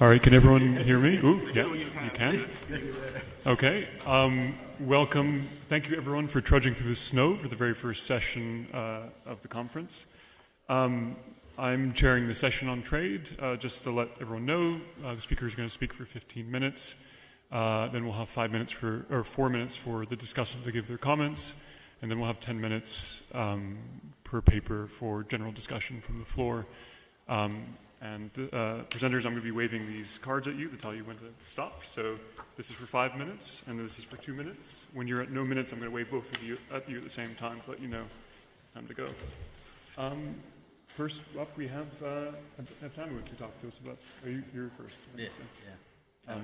All right, can everyone hear me? Ooh, yeah, you can. Okay, welcome. Thank you everyone for trudging through the snow for the very first session of the conference. I'm chairing the session on trade. Just to let everyone know, the speaker is going to speak for 15 minutes. Then we'll have 4 minutes for the discussants to give their comments, and then we'll have 10 minutes per paper for general discussion from the floor. Presenters, I'm going to be waving these cards at you to tell you when to stop. So this is for 5 minutes, and this is for 2 minutes. When you're at no minutes, I'm going to wave both of you at the same time to let you know time to go. First up, we have Habtamu to talk to us about. You're first. Yeah. Okay.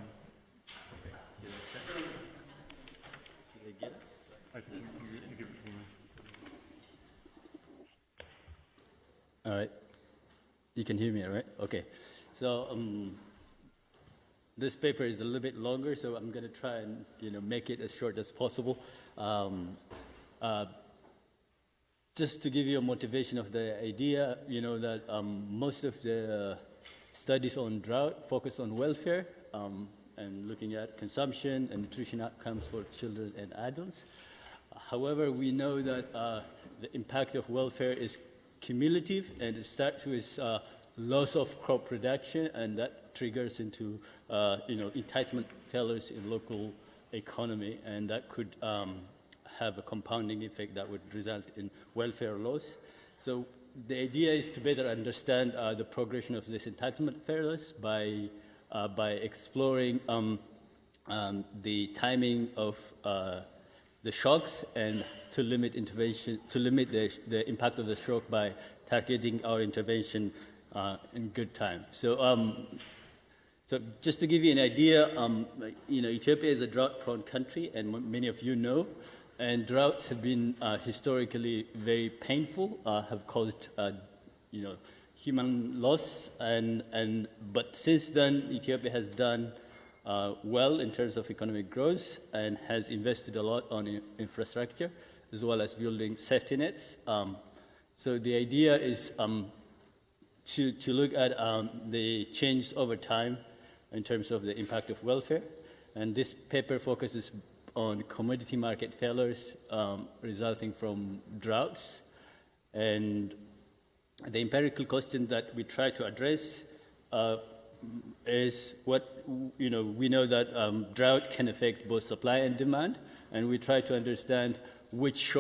Should I get it? I think you give it to me. All right. You can hear me, right? Okay. So this paper is a little bit longer, so I'm going to try and make it as short as possible. Just to give you a motivation of the idea, that most of the studies on drought focus on welfare and looking at consumption and nutrition outcomes for children and adults. However, we know that the impact of welfare is cumulative, and it starts with loss of crop production, and that triggers into entitlement failures in local economy, and that could have a compounding effect that would result in welfare loss. So the idea is to better understand the progression of this entitlement failures by exploring the timing of the shocks, and to limit the impact of the shock by targeting our intervention in good time. So, just to give you an idea, Ethiopia is a drought-prone country, and many of you know, and droughts have been historically very painful, have caused human loss, but since then Ethiopia has done well in terms of economic growth and has invested a lot on infrastructure as well as building safety nets. So the idea is to look at the change over time in terms of the impact of welfare. And this paper focuses on commodity market failures resulting from droughts. And the empirical question that we try to address is what, we know that drought can affect both supply and demand, and we try to understand which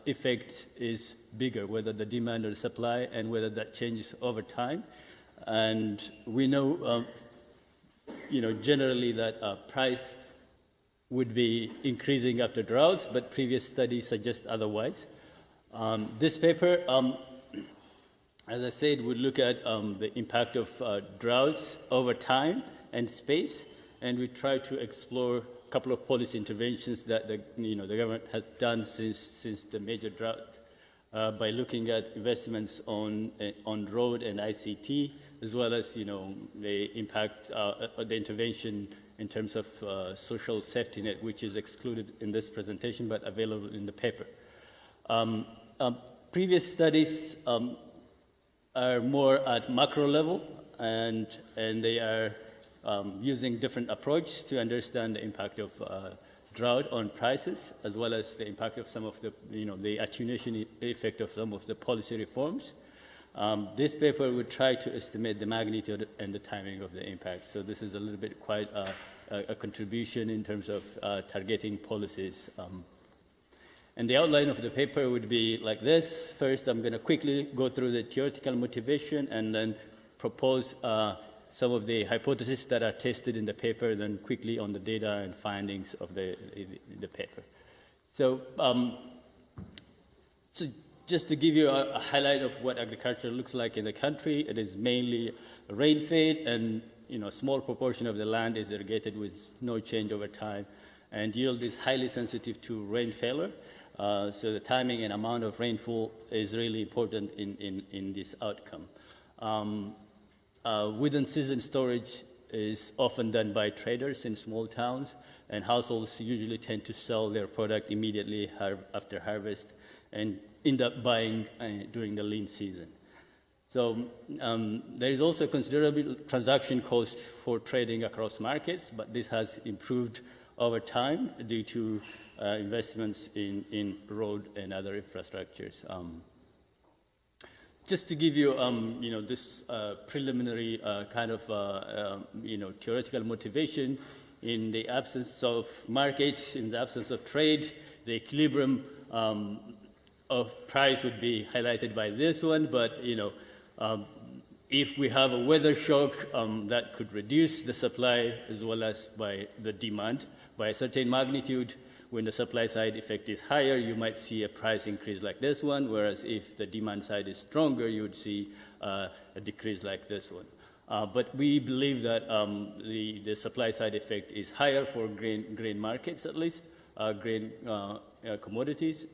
effect is bigger, whether the demand or the supply, and whether that changes over time. And we know, generally that price would be increasing after droughts, but previous studies suggest otherwise. This paper, as I said, would look at the impact of droughts over time and space, and we try to explore a couple of policy interventions that the government has done since the major drought by looking at investments on road and ICT, as well as the impact, the intervention in terms of social safety net, which is excluded in this presentation but available in the paper. Previous studies are more at macro level, and they are using different approaches to understand the impact of drought on prices, as well as the impact of some of the, the attenuation effect of some of the policy reforms. This paper would try to estimate the magnitude and the timing of the impact. So this is a little bit quite a contribution in terms of targeting policies. And the outline of the paper would be like this. First, I'm going to quickly go through the theoretical motivation and then propose some of the hypotheses that are tested in the paper, then quickly on the data and findings of the paper. So, so just to give you a highlight of what agriculture looks like in the country, it is mainly rain-fed, and a small proportion of the land is irrigated with no change over time, and yield is highly sensitive to rain failure. So the timing and amount of rainfall is really important in this outcome. Within season storage is often done by traders in small towns, and households usually tend to sell their product immediately after harvest and end up buying during the lean season. So there is also considerable transaction cost for trading across markets, but this has improved over time due to investments in road and other infrastructures. Just to give you, this preliminary kind of, theoretical motivation, in the absence of markets, in the absence of trade, the equilibrium of price would be highlighted by this one, but, if we have a weather shock, that could reduce the supply as well as by the demand by a certain magnitude. When the supply side effect is higher, you might see a price increase like this one, whereas if the demand side is stronger, you would see a decrease like this one. But we believe that the supply side effect is higher for grain markets, at least, grain commodities.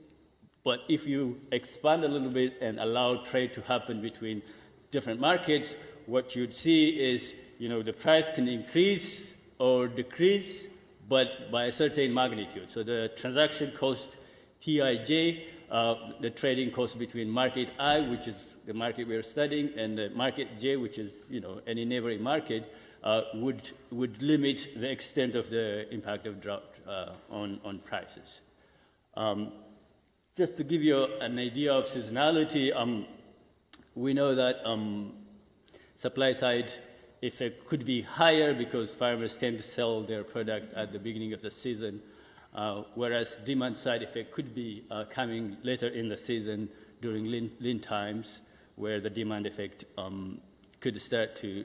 But if you expand a little bit and allow trade to happen between different markets, what you'd see is, the price can increase or decrease, but by a certain magnitude. So the transaction cost, TIJ, the trading cost between market I, which is the market we're studying, and the market J, which is, any neighboring market, would limit the extent of the impact of drought on prices. Just to give you an idea of seasonality, we know that supply side effect could be higher because farmers tend to sell their product at the beginning of the season, whereas demand side effect could be coming later in the season during lean times, where the demand effect could start to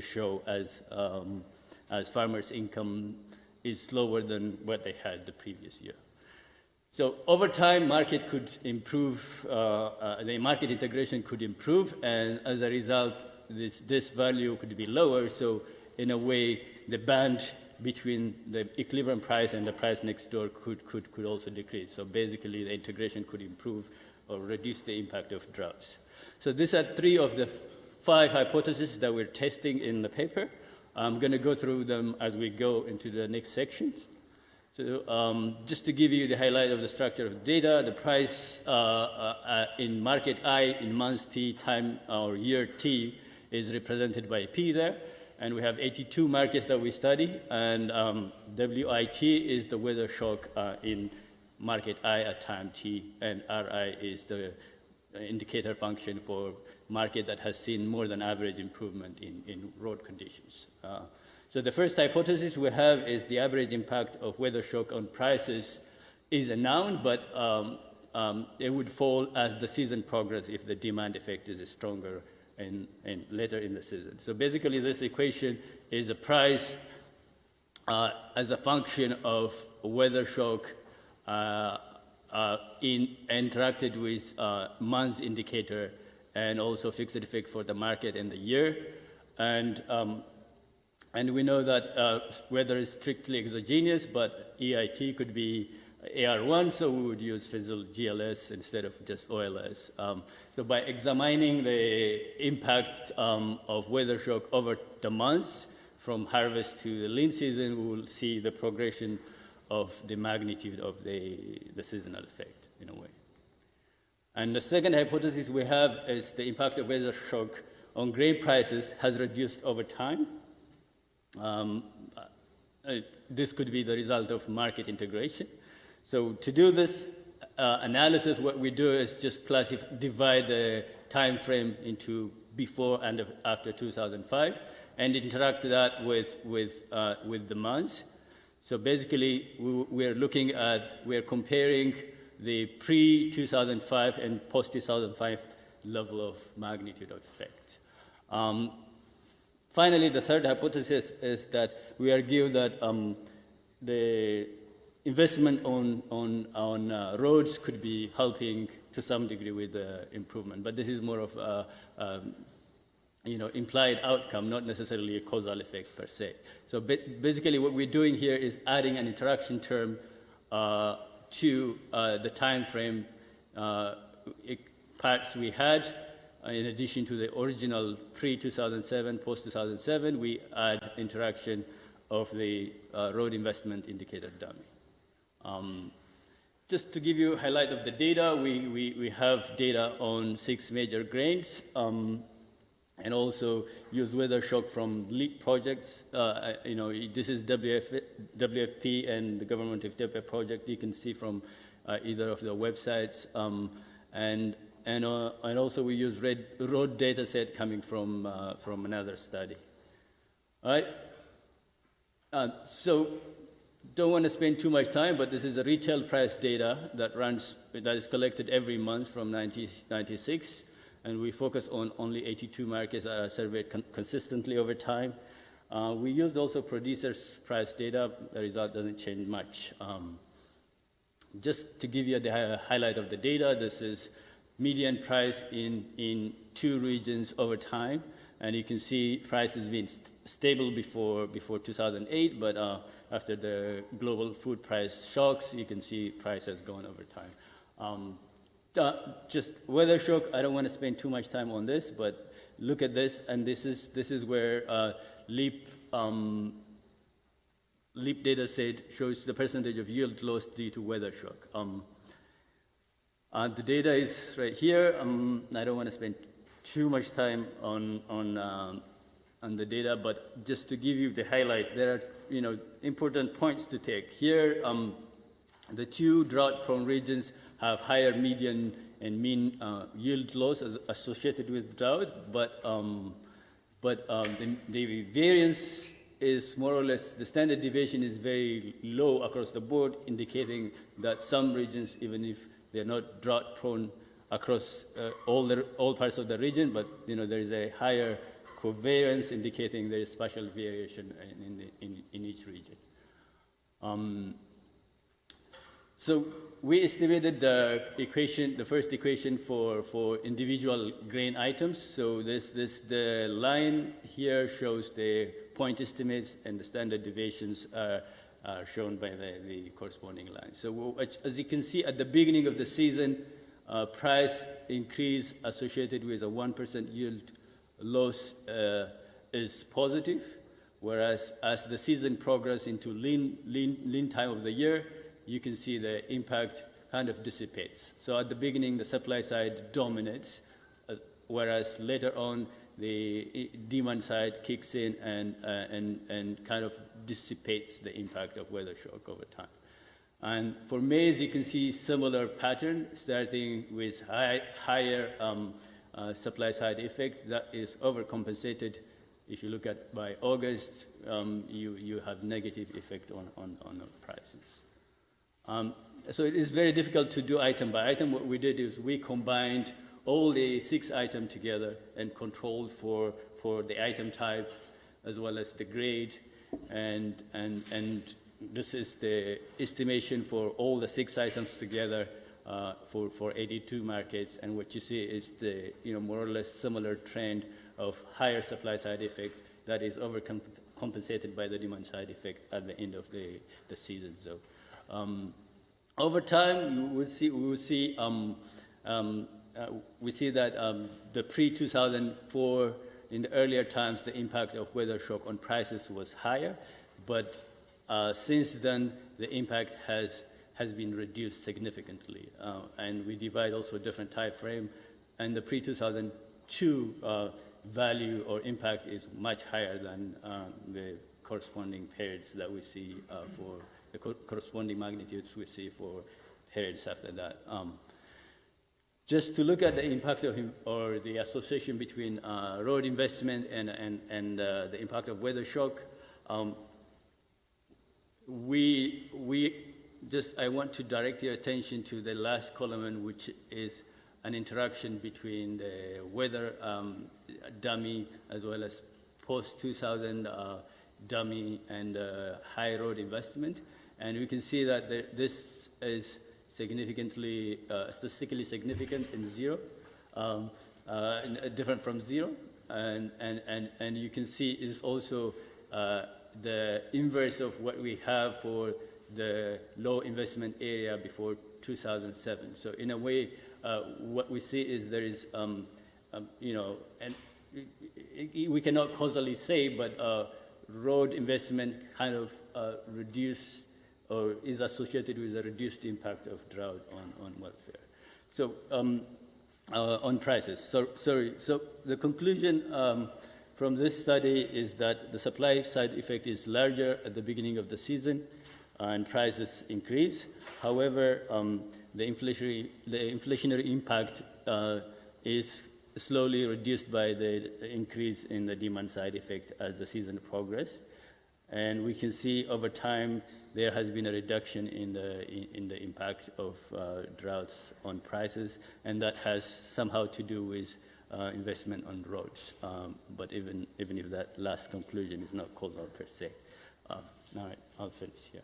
show as farmers' income is lower than what they had the previous year. So over time, market could improve, the market integration could improve, and as a result, this value could be lower. So in a way, the band between the equilibrium price and the price next door could also decrease. So basically, the integration could improve or reduce the impact of droughts. So these are 3 of the 5 hypotheses that we're testing in the paper. I'm going to go through them as we go into the next section. So just to give you the highlight of the structure of data, the price in market I in months T, time or year T is represented by P there. And we have 82 markets that we study, and WIT is the weather shock in market I at time T, and RI is the indicator function for market that has seen more than average improvement in road conditions. So the first hypothesis we have is the average impact of weather shock on prices is a noun, but it would fall as the season progresses if the demand effect is stronger and later in the season. So basically this equation is a price as a function of weather shock interacted with months indicator and also fixed effect for the market and the year. And we know that weather is strictly exogenous, but EIT could be AR1, so we would use fizzle GLS instead of just OLS. So by examining the impact of weather shock over the months from harvest to the lean season, we will see the progression of the magnitude of the seasonal effect in a way. And the second hypothesis we have is the impact of weather shock on grain prices has reduced over time. This could be the result of market integration. So to do this analysis, what we do is just divide the time frame into before and after 2005, and interact that with the months. So basically, we're comparing the pre-2005 and post-2005 level of magnitude of effect. Finally, the third hypothesis is that we argue that the investment on roads could be helping to some degree with the improvement, but this is more of a implied outcome, not necessarily a causal effect per se. So basically, what we're doing here is adding an interaction term to the time frame parts we had. In addition to the original pre-2007, post-2007, we add interaction of the road investment indicator dummy. just to give you a highlight of the data, we have data on 6 major grains, and also use weather shock from LEAP projects. This is WFP and the Government of Ethiopia project. You can see from either of the websites, and also we use road data set coming from another study. All right. So don't want to spend too much time, but this is a retail price data that is collected every month from 1996, and we focus on only 82 markets that are surveyed consistently over time. We used also producers' price data. The result doesn't change much. Just to give you the highlight of the data, this is median price in 2 regions over time, and you can see prices being stable before 2008, but after the global food price shocks, you can see price has gone over time. Just weather shock, I don't want to spend too much time on this, but look at this, and this is where LEAP data set shows the percentage of yield loss due to weather shock. The data is right here. I don't want to spend too much time on the data, but just to give you the highlight, there are important points to take. Here, the 2 drought-prone regions have higher median and mean yield loss associated with drought, but the variance is more or less, the standard deviation is very low across the board, indicating that some regions, even if they're not drought-prone across all parts of the region, but there is a higher covariance indicating there is spatial variation in each region. So we estimated the first equation for individual grain items. So the line here shows the point estimates, and the standard deviations are shown by the corresponding line. So as you can see, at the beginning of the season, price increase associated with a 1% yield loss is positive, whereas as the season progresses into lean time of the year, you can see the impact kind of dissipates. So at the beginning, the supply side dominates, whereas later on, the demand side kicks in and kind of dissipates the impact of weather shock over time. And for maize, you can see similar pattern, starting with higher supply side effect that is overcompensated. If you look at by August, you have negative effect on the prices. So it is very difficult to do item by item. What we did is we combined all the 6 items together and controlled for the item type as well as the grade, and this is the estimation for all the 6 items together for 82 markets, and what you see is the more or less similar trend of higher supply side effect that is overcompensated by the demand side effect at the end of the season. So over time, we see that the pre-2004, in the earlier times, the impact of weather shock on prices was higher, but since then, the impact has been reduced significantly, and we divide also different time frame, and the pre-2002 value or impact is much higher than the corresponding periods that we see for the corresponding magnitudes we see for periods after that. Just to look at the impact of or the association between road investment and the impact of weather shock, I want to direct your attention to the last column, which is an interaction between the weather dummy as well as post-2000 dummy and high road investment. And we can see that this is significantly, statistically significant in 0, different from 0. And you can see is also the inverse of what we have for the low investment area before 2007. So in a way, what we see is there is, and we cannot causally say, but road investment kind of reduce or is associated with a reduced impact of drought on welfare. So on prices. So the conclusion from this study is that the supply side effect is larger at the beginning of the season and prices increase. However, the inflationary impact is slowly reduced by the increase in the demand side effect as the season progresses. And we can see over time there has been a reduction in the impact of droughts on prices, and that has somehow to do with investment on roads. But even if that last conclusion is not causal per se. All right, I'll finish here.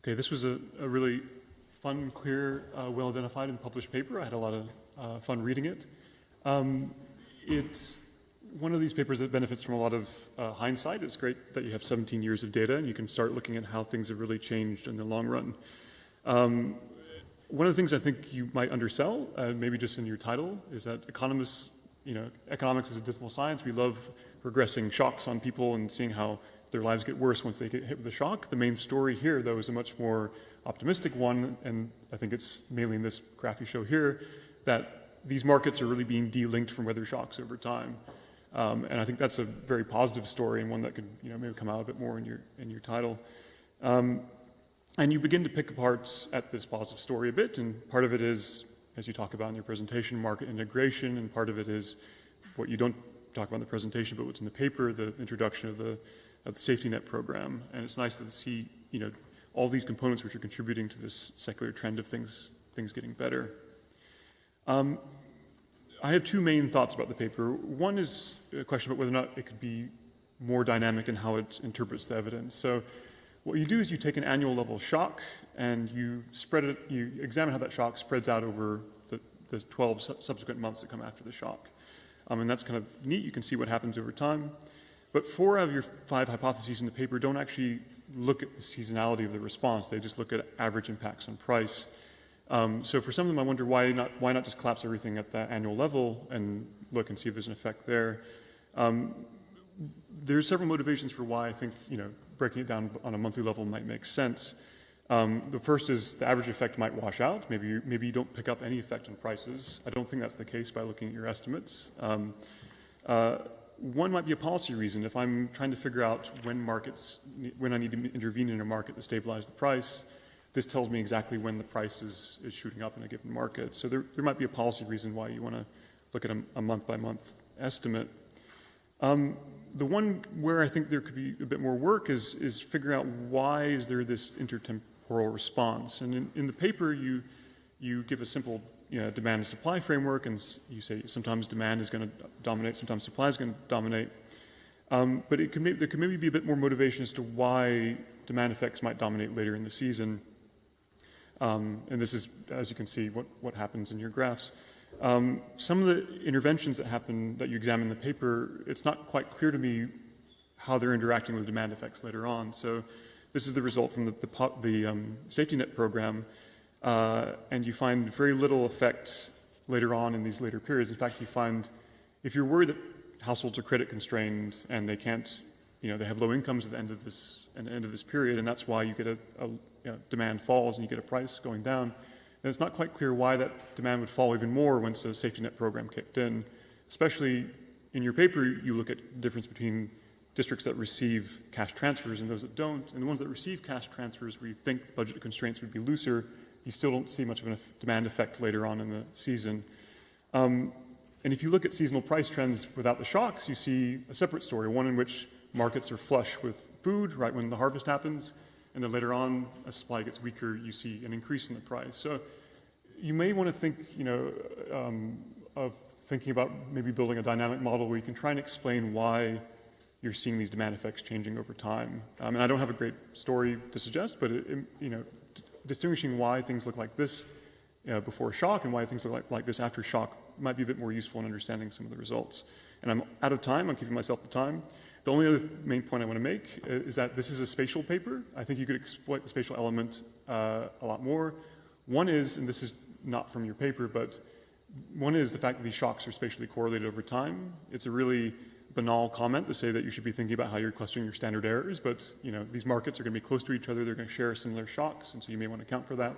Okay, this was a really fun, clear, well-identified and published paper. I had a lot of fun reading it. It's one of these papers that benefits from a lot of hindsight. It's great that you have 17 years of data and you can start looking at how things have really changed in the long run. One of the things I think you might undersell, maybe just in your title, is that economics is a dismal science. We love regressing shocks on people and seeing how their lives get worse once they get hit with a shock. The main story here, though, is a much more optimistic one, and I think it's mainly in this graph you show here, that these markets are really being de-linked from weather shocks over time. And I think that's a very positive story and one that could maybe come out a bit more in your title. And you begin to pick apart at this positive story a bit, and part of it is, as you talk about in your presentation, market integration, and part of it is what you don't talk about in the presentation, but what's in the paper, the introduction of the safety net program. And it's nice to see, all these components which are contributing to this secular trend of things getting better. I have two main thoughts about the paper. One is a question about whether or not it could be more dynamic in how it interprets the evidence. So what you do is you take an annual level shock and you spread it, you examine how that shock spreads out over the 12 subsequent months that come after the shock. And that's kind of neat. You can see what happens over time. But 4 out of your 5 hypotheses in the paper don't actually look at the seasonality of the response. They just look at average impacts on price. So for some of them, I wonder why not just collapse everything at that annual level and look and see if there's an effect there. There's several motivations for why I think breaking it down on a monthly level might make sense. The first is the average effect might wash out. Maybe you don't pick up any effect on prices. I don't think that's the case by looking at your estimates. One might be a policy reason. If I'm trying to figure out when I need to intervene in a market to stabilize the price, this tells me exactly when the price is shooting up in a given market. So there might be a policy reason why you want to look at a month-by-month estimate. The one where I think there could be a bit more work is figuring out why is there this intertemporal response. And in the paper, you give a simple demand and supply framework, and you say sometimes demand is going to dominate, sometimes supply is going to dominate. But there could maybe be a bit more motivation as to why demand effects might dominate later in the season. And this is, as you can see, what happens in your graphs. Some of the interventions that happen that you examine in the paper, it's not quite clear to me how they're interacting with demand effects later on. So this is the result from the safety net program. And you find very little effect later on in these later periods. In fact, you find if you're worried that households are credit constrained and they can't, they have low incomes at the end of this period, and that's why you get demand falls and you get a price going down, then it's not quite clear why that demand would fall even more once the safety net program kicked in. Especially in your paper, you look at the difference between districts that receive cash transfers and those that don't. And the ones that receive cash transfers where you think budget constraints would be looser, you still don't see much of a demand effect later on in the season. And if you look at seasonal price trends without the shocks, you see a separate story, one in which markets are flush with food right when the harvest happens, and then later on, as supply gets weaker, you see an increase in the price. So you may want to think, of thinking about maybe building a dynamic model where you can try and explain why you're seeing these demand effects changing over time. And I don't have a great story to suggest, but distinguishing why things look like this before shock and why things look like this after shock might be a bit more useful in understanding some of the results. And I'm out of time. I'm keeping myself to time. The only other main point I want to make is that this is a spatial paper. I think you could exploit the spatial element a lot more. One is, and this is not from your paper, but one is the fact that these shocks are spatially correlated over time. It's a really banal comment to say that you should be thinking about how you're clustering your standard errors, but these markets are going to be close to each other. They're going to share similar shocks, and so you may want to account for that.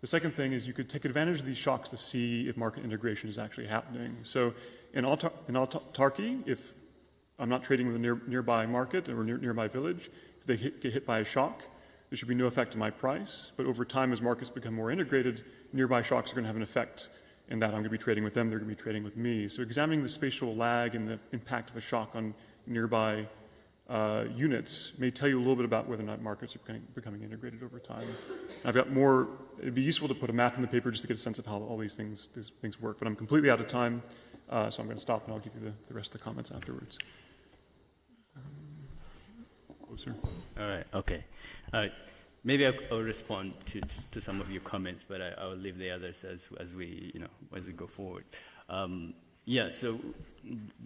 The second thing is you could take advantage of these shocks to see if market integration is actually happening. So in autarky, if I'm not trading with a nearby market or nearby village, if they get hit by a shock, there should be no effect on my price. But over time, as markets become more integrated, nearby shocks are going to have an effect in that I'm going to be trading with them, they're going to be trading with me. So examining the spatial lag and the impact of a shock on nearby units may tell you a little bit about whether or not markets are becoming integrated over time. I've got more. It'd be useful to put a map in the paper just to get a sense of how all these things work. But I'm completely out of time, so I'm going to stop and I'll give you the rest of the comments afterwards. Closer. All right. Okay. All right. Maybe I'll respond to some of your comments, but I'll leave the others as we go forward. So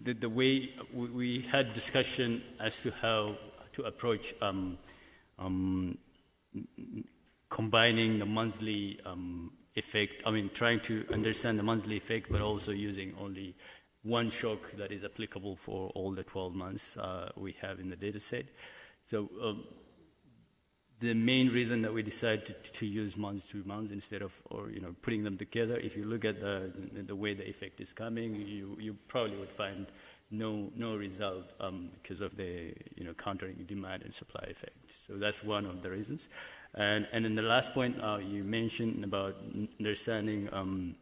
the way we had discussion as to how to approach combining the monthly effect, trying to understand the monthly effect, but also using only one shock that is applicable for all the 12 months we have in the data set. So the main reason that we decided to use month to month instead of putting them together, if you look at the way the effect is coming, you probably would find no result because of the countering demand and supply effect. So that's one of the reasons. And then the last point you mentioned about understanding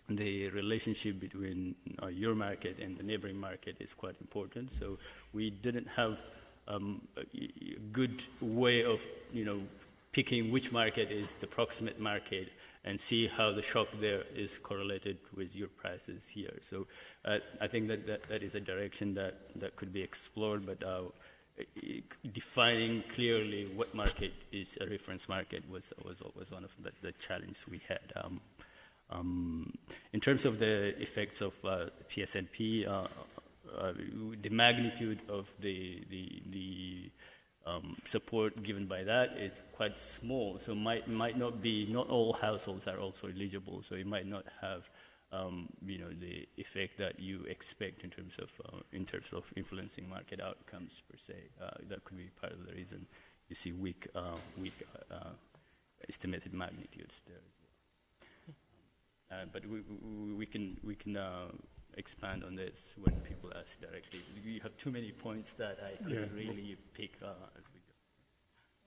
the relationship between your market and the neighboring market is quite important. So we didn't have a good way of picking which market is the proximate market and see how the shock there is correlated with your prices here. So I think that is a direction that could be explored, but defining clearly what market is a reference market was one of the challenge we had. In terms of the effects of PSNP, the magnitude of the support given by that is quite small, so not all households are also eligible, so it might not have the effect that you expect in terms of influencing market outcomes per se. That could be part of the reason you see weak estimated magnitudes there as well. But we can expand on this when people ask directly. You have too many points that I couldn't really pick as we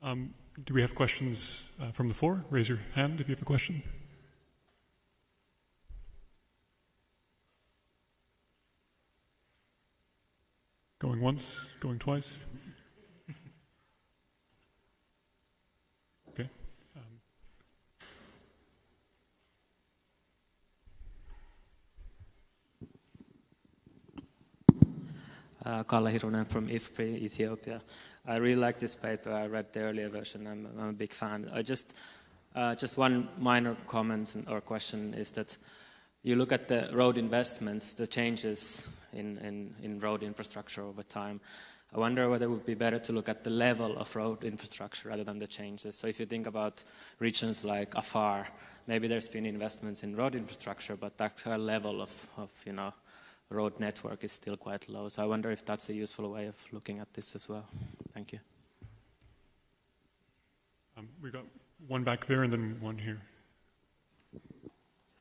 go. Do we have questions from the floor? Raise your hand if you have a question. Going once, going twice. Okay. Collin from IFPRI, Ethiopia. I really like this paper. I read the earlier version. I'm a big fan. Just one minor comment or question is that you look at the road investments, the changes in road infrastructure over time. I wonder whether it would be better to look at the level of road infrastructure rather than the changes. So if you think about regions like Afar, maybe there's been investments in road infrastructure, but the actual level of road network is still quite low. So I wonder if that's a useful way of looking at this as well. Thank you. We got one back there and then one here.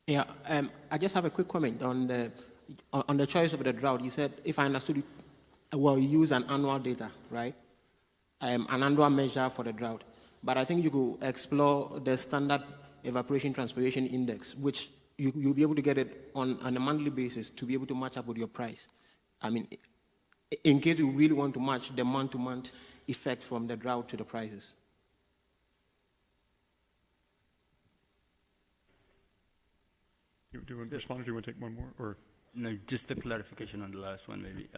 Yeah, I just have a quick comment on the choice of the drought. You said, if I understood it, well, you use an annual data, right? An annual measure for the drought. But I think you could explore the standard evaporation transpiration index, which you'll be able to get it on a monthly basis to be able to match up with your price. I mean, in case you really want to match the month-to-month effect from the drought to the prices. Do you want to respond, or do you want to take one more? Or no, just a clarification on the last one, maybe.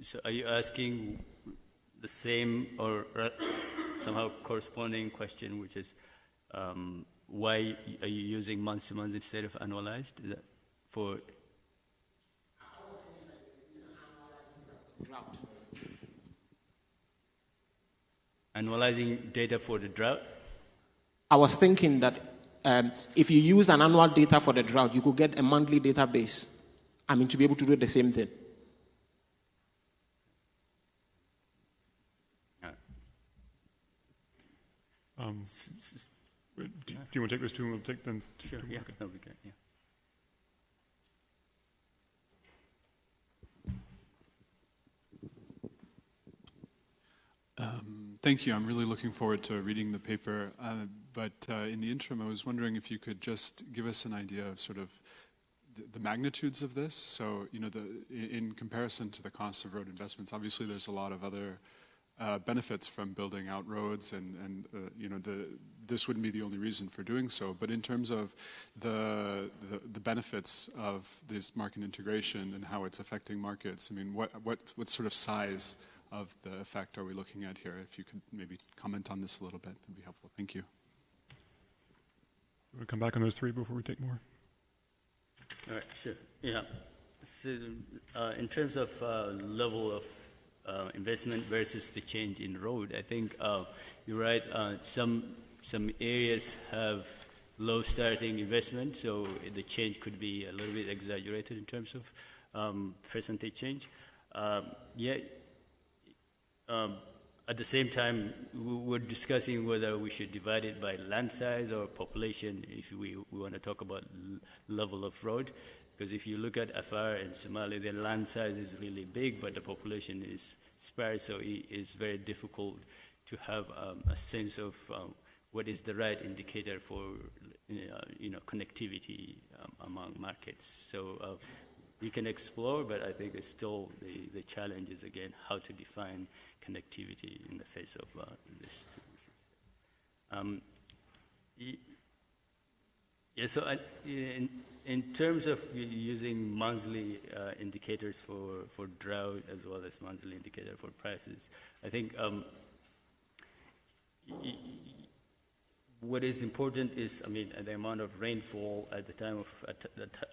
So are you asking the same or somehow corresponding question, which is why are you using month to month instead of annualized? Is that for drought. Annualizing data for the drought? I was thinking that if you use an annual data for the drought, you could get a monthly database. I mean, to be able to do the same thing. Do you want to take this too? And we'll take them. Sure. Yeah, that would be great. Yeah. Thank you. I'm really looking forward to reading the paper. But in the interim, I was wondering if you could just give us an idea of sort of the magnitudes of this. So, you know, in comparison to the cost of road investments, obviously there's a lot of other benefits from building out roads, and you know, this wouldn't be the only reason for doing so. But in terms of the benefits of this market integration and how it's affecting markets, I mean, what sort of size of the effect are we looking at here? If you could maybe comment on this a little bit, that'd be helpful. Thank you. We'll come back on those three before we take more. All right, sure. Yeah. So, in terms of level of investment versus the change in road, I think you're right. Some areas have low starting investment, so the change could be a little bit exaggerated in terms of percentage change. At the same time, we're discussing whether we should divide it by land size or population if we want to talk about level of road. Because if you look at Afar and Somali, the land size is really big, but the population is sparse, so it's very difficult to have a sense of what is the right indicator for connectivity among markets. So we can explore, but I think it's still the challenge is, again, how to define connectivity in the face of this issue. So in terms of using monthly indicators for drought as well as monthly indicator for prices, I think what is important is, I mean, the amount of rainfall at the time of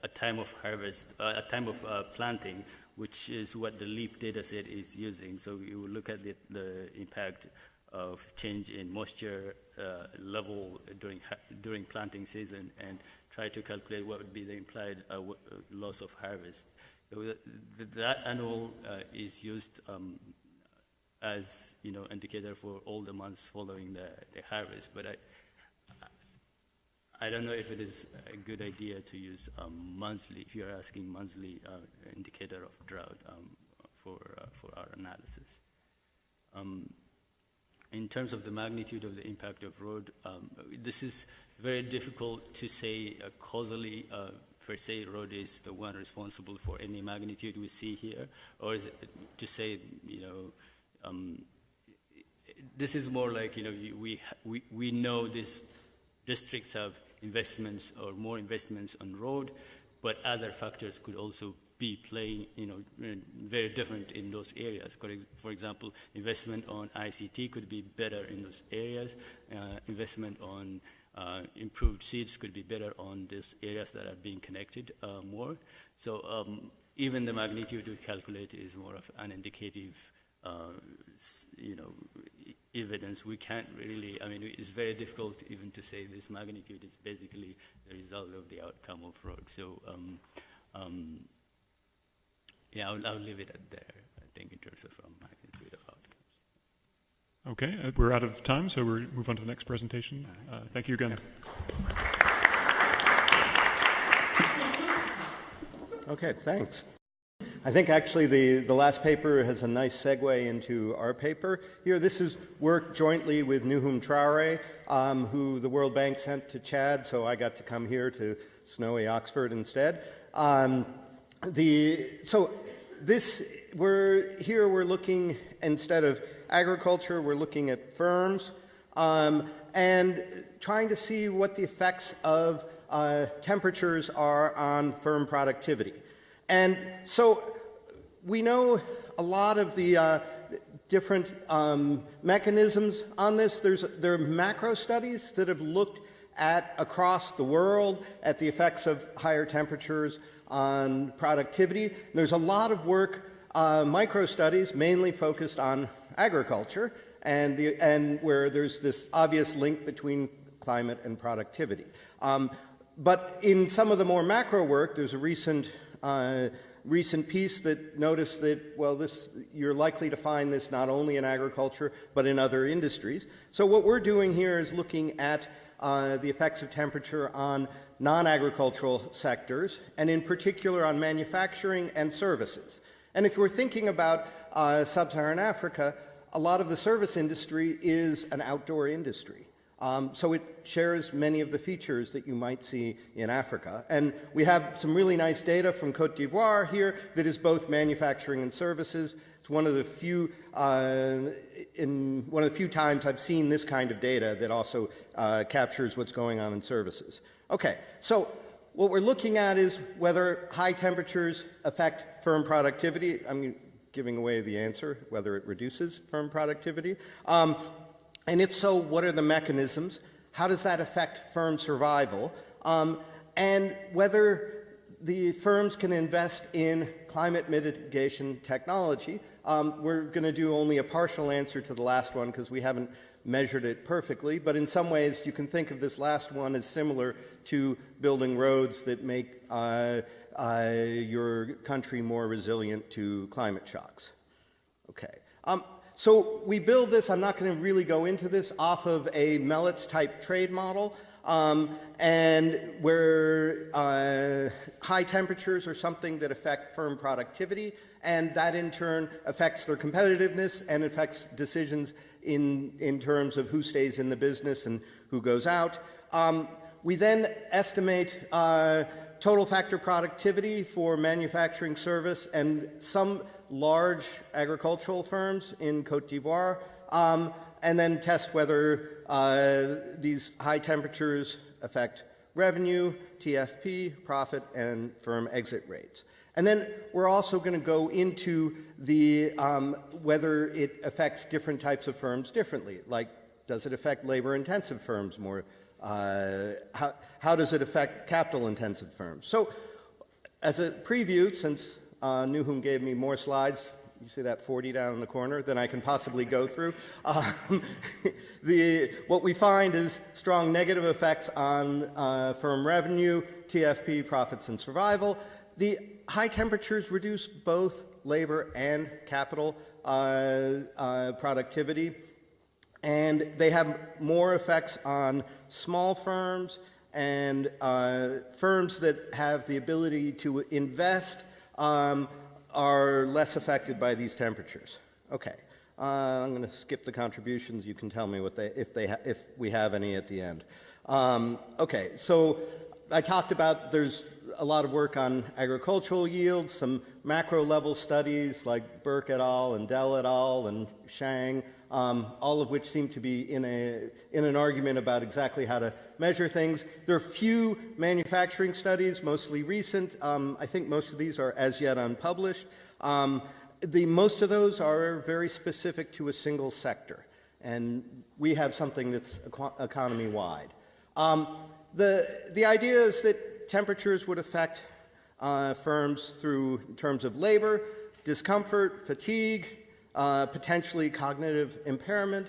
a time of harvest, a time of planting, which is what the LEAP data set is using. So you will look at the impact of change in moisture level during planting season and try to calculate what would be the implied loss of harvest. So that annual is used as indicator for all the months following the harvest, but I don't know if it is a good idea to use monthly, if you're asking monthly indicator of drought for our analysis. In terms of the magnitude of the impact of road, this is very difficult to say causally per se road is the one responsible for any magnitude we see here, or is it to say, this is more like, we know these districts have investments or more investments on road, but other factors could also be playing, very different in those areas. For example, investment on ICT could be better in those areas. Investment on improved seeds could be better on these areas that are being connected more. So even the magnitude we calculate is more of an indicative, evidence. We can't really, it's very difficult even to say this magnitude is basically the result of the outcome of road. So, I'll leave it at there, I think, in terms of magnitude of outcomes. Okay, we're out of time, so we'll move on to the next presentation. Thank you again. Okay, thanks. I think actually the last paper has a nice segue into our paper here. This is work jointly with Nuhum Traore, who the World Bank sent to Chad, so I got to come here to snowy Oxford instead. We're looking, instead of agriculture, we're looking at firms, and trying to see what the effects of temperatures are on firm productivity. And so we know a lot of the different mechanisms on this. There are macro studies that have looked at across the world at the effects of higher temperatures on productivity. There's a lot of work micro studies mainly focused on agriculture and where there's this obvious link between climate and productivity. But in some of the more macro work, there's a recent piece that noticed that, well, you're likely to find this not only in agriculture, but in other industries. So what we're doing here is looking at the effects of temperature on non-agricultural sectors, and in particular on manufacturing and services. And if we're thinking about sub-Saharan Africa, a lot of the service industry is an outdoor industry. So it shares many of the features that you might see in Africa. And we have some really nice data from Côte d'Ivoire here that is both manufacturing and services. It's one of the few times I've seen this kind of data that also captures what's going on in services. Okay, so what we're looking at is whether high temperatures affect firm productivity. I'm giving away the answer, whether it reduces firm productivity. And if so, what are the mechanisms? How does that affect firm survival? And whether the firms can invest in climate mitigation technology. We're going to do only a partial answer to the last one because we haven't measured it perfectly, but in some ways you can think of this last one as similar to building roads that make your country more resilient to climate shocks. Okay. So we build this, I'm not going to really go into this, off of a Melitz-type trade model, and where high temperatures are something that affect firm productivity, and that in turn affects their competitiveness and affects decisions in terms of who stays in the business and who goes out. We then estimate total factor productivity for manufacturing, service, and some large agricultural firms in Côte d'Ivoire, and then test whether these high temperatures affect revenue, TFP, profit, and firm exit rates. And then we're also going to go into the whether it affects different types of firms differently. Like, does it affect labor-intensive firms more? How does it affect capital-intensive firms? So, as a preview, since Nuhum gave me more slides, you see that 40 down in the corner, than I can possibly go through. What we find is strong negative effects on firm revenue, TFP, profits, and survival. The high temperatures reduce both labor and capital productivity, and they have more effects on small firms and firms that have the ability to invest are less affected by these temperatures. Okay, I'm going to skip the contributions. You can tell me what if we have any at the end. Okay, so I talked about there's a lot of work on agricultural yields, some macro level studies like Burke et al. And Dell et al. And Shang, all of which seem to be in an argument about exactly how to measure things. There are few manufacturing studies, mostly recent. I think most of these are as yet unpublished. Most of those are very specific to a single sector, and we have something that's economy-wide. The idea is that temperatures would affect firms in terms of labor, discomfort, fatigue, potentially cognitive impairment.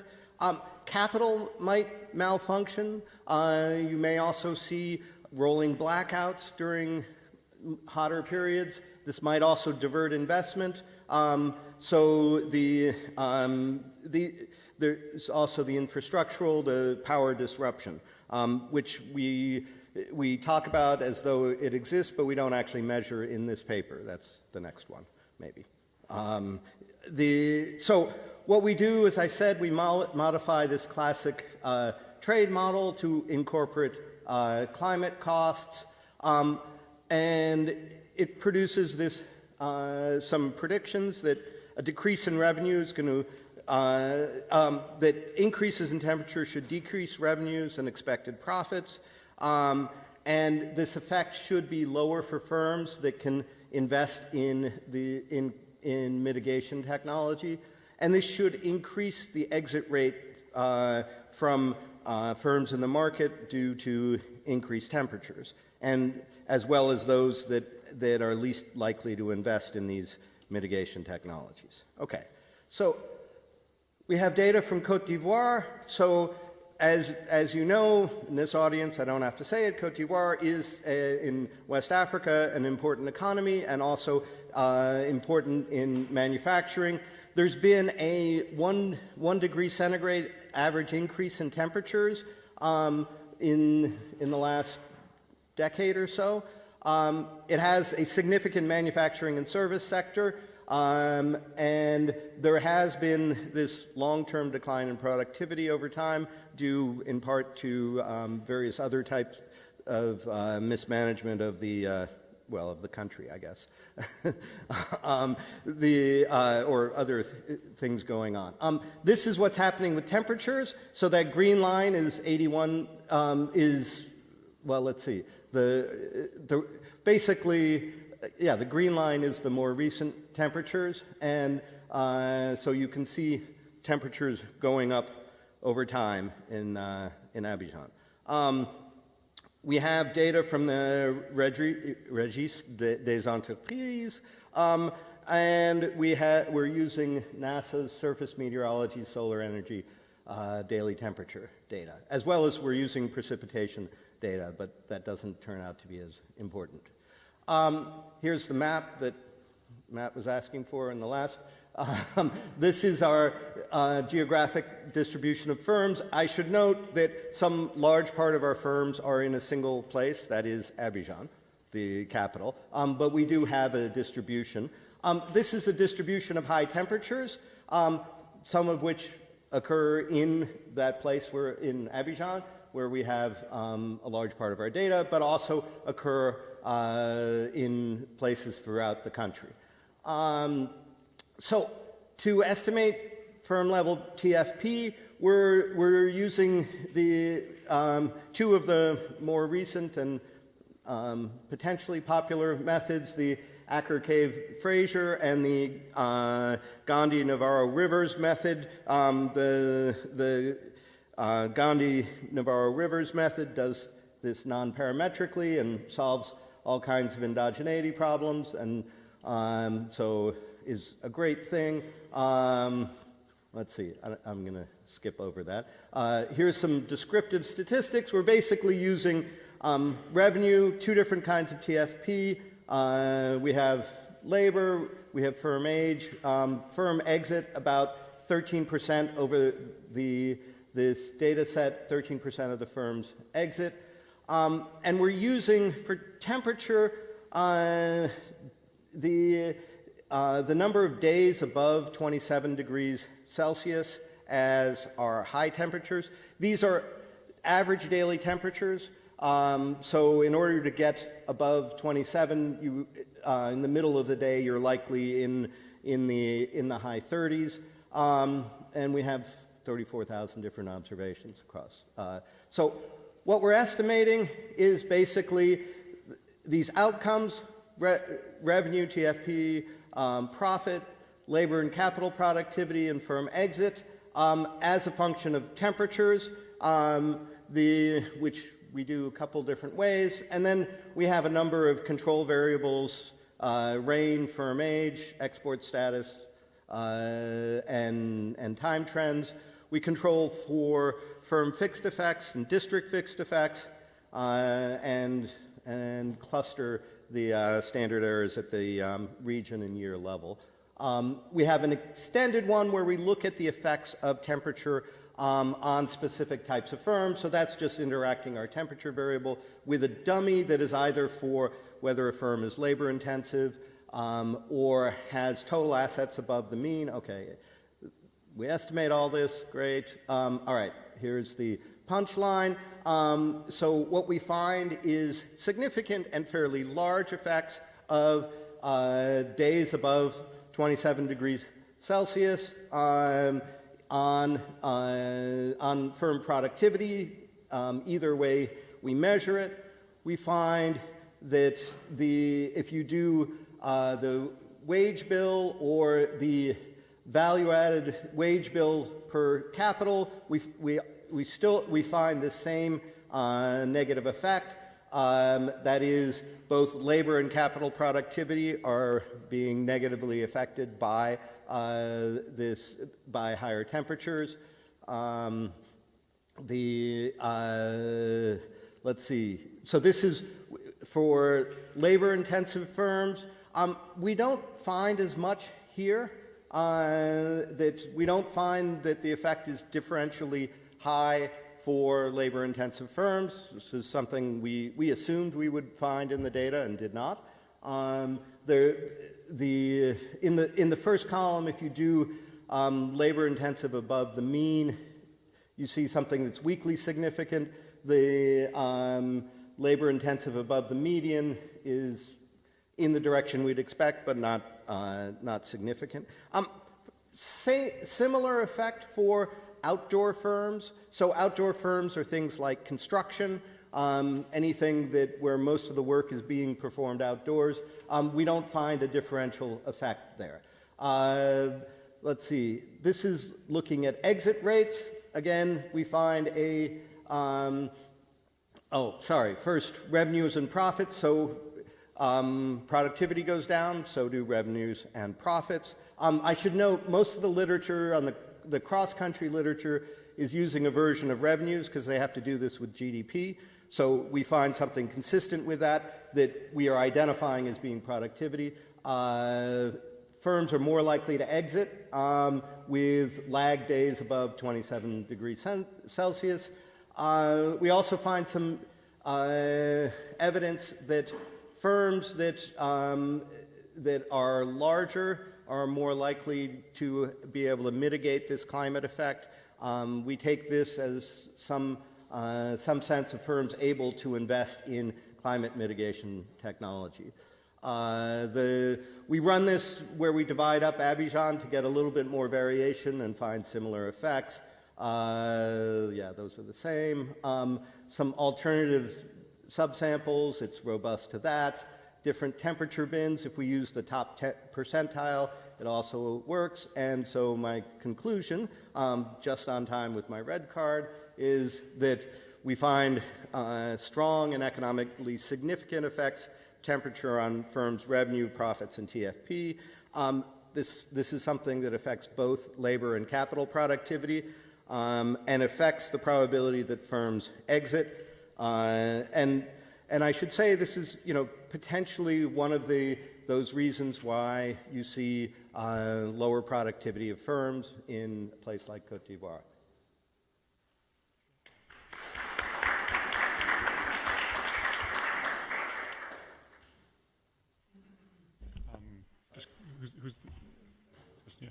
Capital might malfunction. You may also see rolling blackouts during hotter periods. This might also divert investment. So there's also the infrastructural, the power disruption, which we talk about as though it exists, but we don't actually measure in this paper. That's the next one, maybe. So what we do, as I said, we modify this classic trade model to incorporate climate costs, and it produces this some predictions that a decrease in revenue is going to that increases in temperature should decrease revenues and expected profits, and this effect should be lower for firms that can invest in mitigation technology, and this should increase the exit rate from firms in the market due to increased temperatures, and as well as those that are least likely to invest in these mitigation technologies. Okay, so we have data from Côte d'Ivoire. So as you know, in this audience, I don't have to say it, Côte d'Ivoire is in West Africa an important economy and also important in manufacturing. There's been a 1 degree centigrade average increase in temperatures in the last decade or so. It has a significant manufacturing and service sector, and there has been this long-term decline in productivity over time, due in part to various other types of mismanagement of the of the country, I guess, or other things going on. This is what's happening with temperatures. So that green line is 81. Let's see. Basically, the green line is the more recent temperatures, and so you can see temperatures going up over time in Abidjan. We have data from the Registre des Entreprises, and we're using NASA's surface meteorology, solar energy, daily temperature data, as well as we're using precipitation data, but that doesn't turn out to be as important. Here's the map that Matt was asking for in the last. This is our geographic distribution of firms. I should note that some large part of our firms are in a single place, that is Abidjan, the capital, but we do have a distribution. This is the distribution of high temperatures, some of which occur in that place in Abidjan, where we have a large part of our data, but also occur in places throughout the country. So to estimate firm-level TFP, we're using the two of the more recent and potentially popular methods, the Acker-Cave-Fraser and the Gandhi-Navarro-Rivers method. The Gandhi-Navarro-Rivers method does this non-parametrically and solves all kinds of endogeneity problems, and so is a great thing. Let's see, I'm going to skip over that. Here's some descriptive statistics. We're basically using revenue, two different kinds of TFP. We have labor, we have firm age, firm exit, about 13% over this data set, 13% of the firms exit. And we're using, for temperature, the number of days above 27 degrees Celsius as our high temperatures. These are average daily temperatures. So in order to get above 27, in the middle of the day, you're likely in the high 30s. And we have 34,000 different observations across. So what we're estimating is basically these outcomes, revenue, TFP, profit, labor and capital productivity, and firm exit, as a function of temperatures, which we do a couple different ways. And then we have a number of control variables, rain, firm age, export status, and time trends. We control for firm fixed effects and district fixed effects, and cluster the standard errors at the region and year level. We have an extended one where we look at the effects of temperature on specific types of firms. So that's just interacting our temperature variable with a dummy that is either for whether a firm is labor intensive or has total assets above the mean. Okay, we estimate all this, great. All right, here's the punchline. So what we find is significant and fairly large effects of days above 27 degrees Celsius on firm productivity. Either way we measure it, we find that if you do the wage bill or the value-added wage bill per capital, we find the same negative effect. That is, both labor and capital productivity are being negatively affected by by higher temperatures. Let's see. So this is for labor-intensive firms. We don't find as much here. That we don't find that the effect is differentially high for labor-intensive firms. This is something we assumed we would find in the data and did not. In the first column, if you do labor-intensive above the mean, you see something that's weakly significant. The labor-intensive above the median is in the direction we'd expect, but not significant. Similar effect for outdoor firms. So outdoor firms are things like construction, anything where most of the work is being performed outdoors. We don't find a differential effect there. Let's see. This is looking at exit rates. Again, we find first, revenues and profits. So productivity goes down, so do revenues and profits. I should note, most of the literature on the cross-country literature is using a version of revenues because they have to do this with GDP. So we find something consistent with that we are identifying as being productivity. Firms are more likely to exit with lag days above 27 degrees Celsius. We also find some evidence that firms that are larger are more likely to be able to mitigate this climate effect. We take this as some sense of firms able to invest in climate mitigation technology. We run this where we divide up Abidjan to get a little bit more variation and find similar effects. Those are the same. Some alternative subsamples, it's robust to that. Different temperature bins, if we use the top percentile, it also works. And so my conclusion, just on time with my red card, is that we find strong and economically significant effects, temperature on firms' revenue, profits, and TFP. This is something that affects both labor and capital productivity and affects the probability that firms exit. And I should say this is, potentially one of those reasons why you see lower productivity of firms in a place like Côte d'Ivoire. Yeah.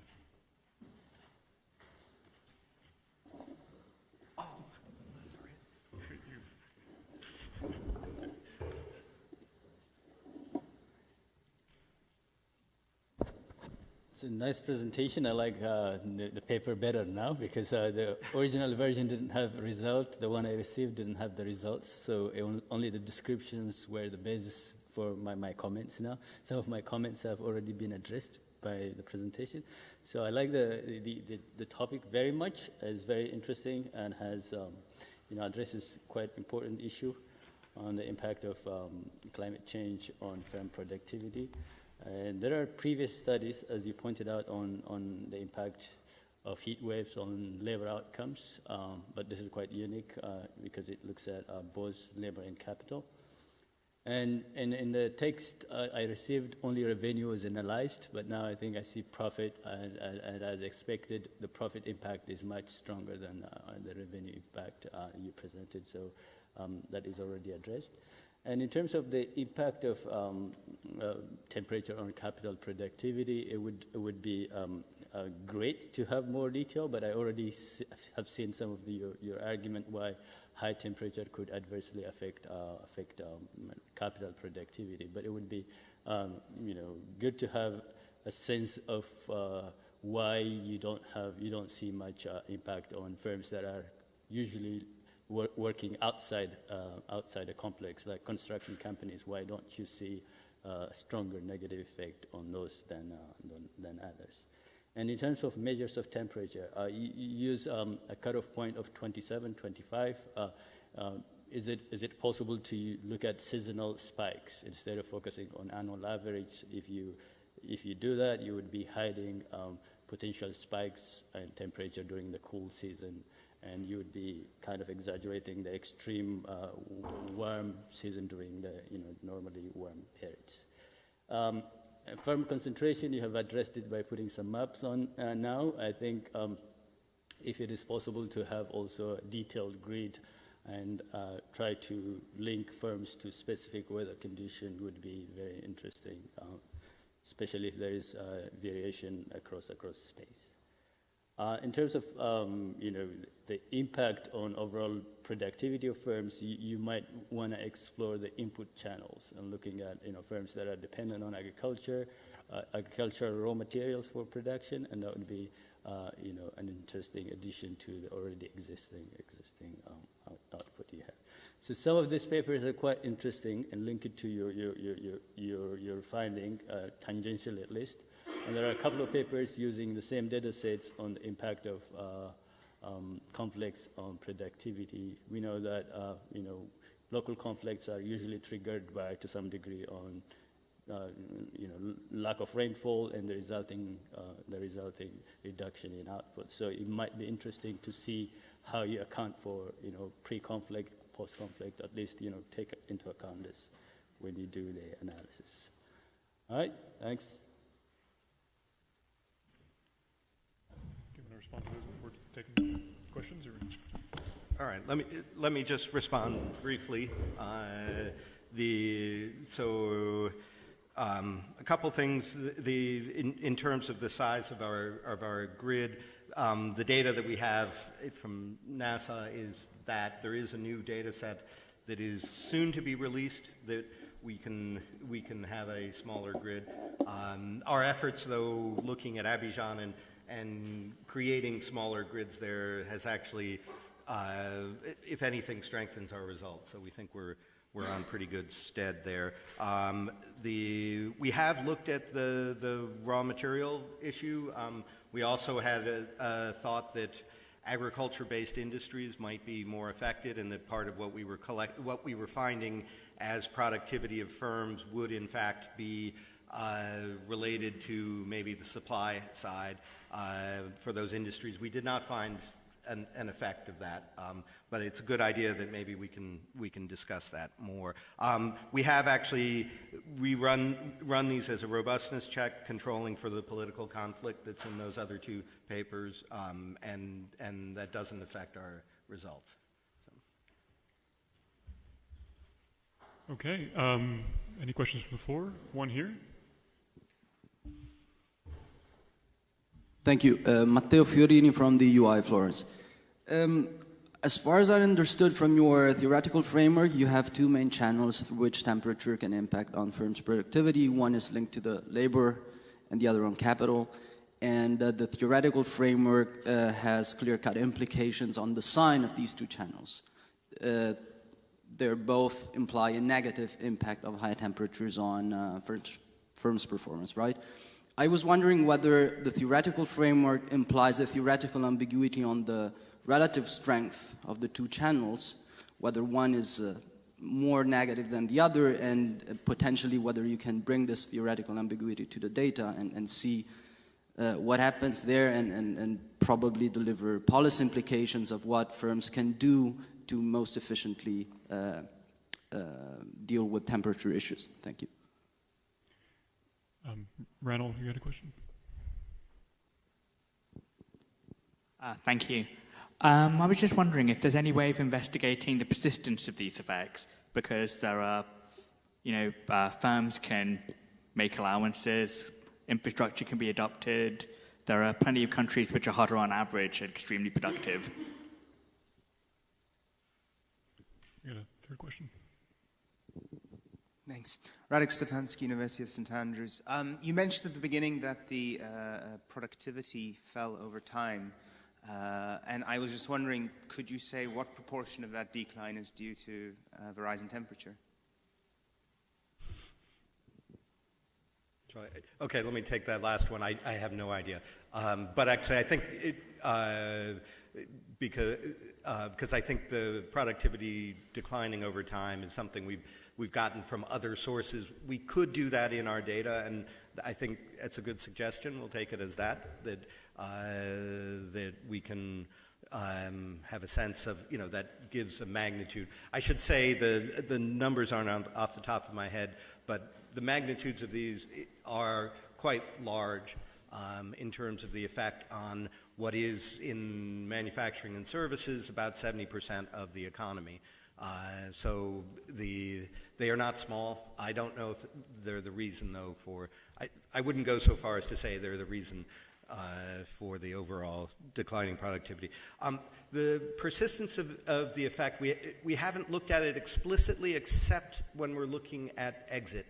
It's a nice presentation. I like the paper better now because the original version didn't have a result. The one I received didn't have the results. So only the descriptions were the basis for my comments now. Some of my comments have already been addressed by the presentation. So I like the topic very much. It's very interesting and has, addresses quite important issue on the impact of climate change on firm productivity. And there are previous studies, as you pointed out, on the impact of heat waves on labor outcomes, but this is quite unique because it looks at both labor and capital. And in the text I received, only revenue was analyzed, but now I think I see profit, and as expected, the profit impact is much stronger than the revenue impact you presented, so that is already addressed. And in terms of the impact of temperature on capital productivity, it would be great to have more detail, but I already have seen some of your argument why high temperature could adversely affect capital productivity. But it would be good to have a sense of why you don't see much impact on firms that are usually working outside a complex, like construction companies. Why don't you see a stronger negative effect on those than others? And in terms of measures of temperature, you use a cutoff point of 27, 25. is it possible to look at seasonal spikes instead of focusing on annual average? If you do that, you would be hiding potential spikes in temperature during the cool season, and you would be kind of exaggerating the extreme warm season during the normally warm periods. Firm concentration, you have addressed it by putting some maps on now. I think if it is possible to have also a detailed grid and try to link firms to specific weather condition would be very interesting, especially if there is variation across space. In terms of the impact on overall productivity of firms, you might want to explore the input channels and looking at firms that are dependent on agriculture, agricultural raw materials for production, and that would be an interesting addition to the already existing output you have. So some of these papers are quite interesting and link it to your finding, tangential at least. And there are a couple of papers using the same data sets on the impact of conflicts on productivity. We know that local conflicts are usually triggered by, to some degree, on lack of rainfall and the resulting reduction in output. So it might be interesting to see how you account for pre-conflict, post-conflict. At least take into account this when you do the analysis. All right, thanks. Respond to those before taking questions? Or? All right, let me just respond briefly. A couple things. In terms of the size of our grid, the data that we have from NASA is that there is a new data set that is soon to be released that we can have a smaller grid. Our efforts, though, looking at Abidjan and creating smaller grids there has actually, if anything, strengthens our results. So we think we're on pretty good stead there. We have looked at the raw material issue. We also had a thought that agriculture-based industries might be more affected, and that part of what we were finding as productivity of firms would in fact be related to maybe the supply side for those industries. We did not find an effect of that, but it's a good idea that maybe we can discuss that more. We have actually run these as a robustness check, controlling for the political conflict that's in those other two papers, and that doesn't affect our results. So. Okay. Any questions from the floor? One here. Thank you. Matteo Fiorini from the UI Florence. As far as I understood from your theoretical framework, you have two main channels through which temperature can impact on firms' productivity. One is linked to the labor and the other on capital. And the theoretical framework has clear-cut implications on the sign of these two channels. They both imply a negative impact of high temperatures on firms' performance, right? I was wondering whether the theoretical framework implies a theoretical ambiguity on the relative strength of the two channels, whether one is more negative than the other, and potentially whether you can bring this theoretical ambiguity to the data and see what happens there and probably deliver policy implications of what firms can do to most efficiently deal with temperature issues. Thank you. Randall, you had a question? Thank you. I was just wondering if there's any way of investigating the persistence of these effects, because there are, firms can make allowances, infrastructure can be adopted. There are plenty of countries which are hotter on average and extremely productive. You got a third question? Thanks. Radek Stefanski, University of St. Andrews. You mentioned at the beginning that the productivity fell over time. And I was just wondering, could you say what proportion of that decline is due to the rise in temperature? Okay, let me take that last one. I have no idea. But actually, I think because I think the productivity declining over time is something we've gotten from other sources. We could do that in our data, and I think that's a good suggestion. We'll take it as that we can have a sense of, that gives a magnitude. I should say the numbers aren't off the top of my head, but the magnitudes of these are quite large in terms of the effect on what is in manufacturing and services about 70% of the economy. So they are not small. I don't know if they're the reason, though, I wouldn't go so far as to say they're the reason for the overall declining productivity. The persistence of the effect, we haven't looked at it explicitly except when we're looking at exit.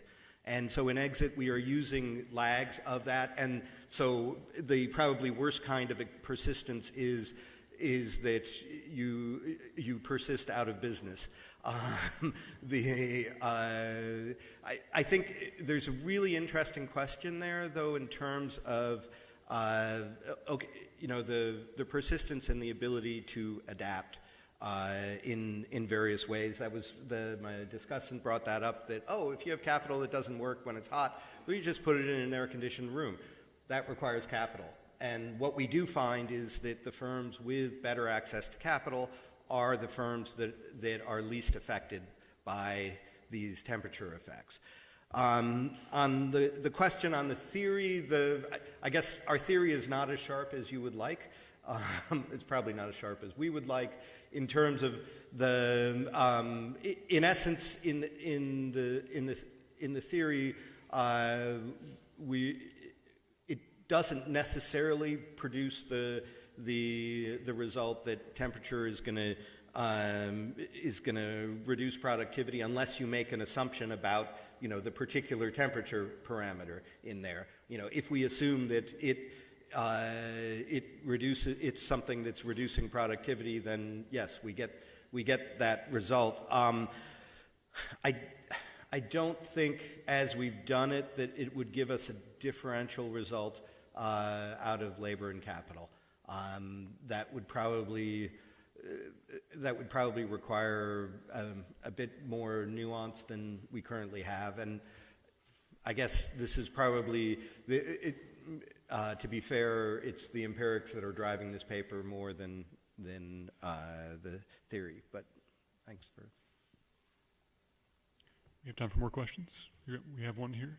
And so in exit, we are using lags of that. And so the probably worst kind of persistence is that you persist out of business. I think there's a really interesting question there, though, in terms of the persistence and the ability to adapt in various ways. That was my discussant brought that up, that, if you have capital that doesn't work when it's hot, well, you just put it in an air-conditioned room. That requires capital. And what we do find is that the firms with better access to capital are the firms that are least affected by these temperature effects. On the question on the theory, I guess our theory is not as sharp as you would like. It's probably not as sharp as we would like in terms of in essence, in the theory, it doesn't necessarily produce the result that temperature is going to reduce productivity unless you make an assumption about the particular temperature parameter in there. If we assume that it's something that's reducing productivity, then yes, we get that result. I don't think, as we've done it, that it would give us a differential result out of labor and capital. That would probably require a bit more nuance than we currently have, and I guess this is probably to be fair, it's the empirics that are driving this paper more than the theory. But thanks for. We have time for more questions. We have one here.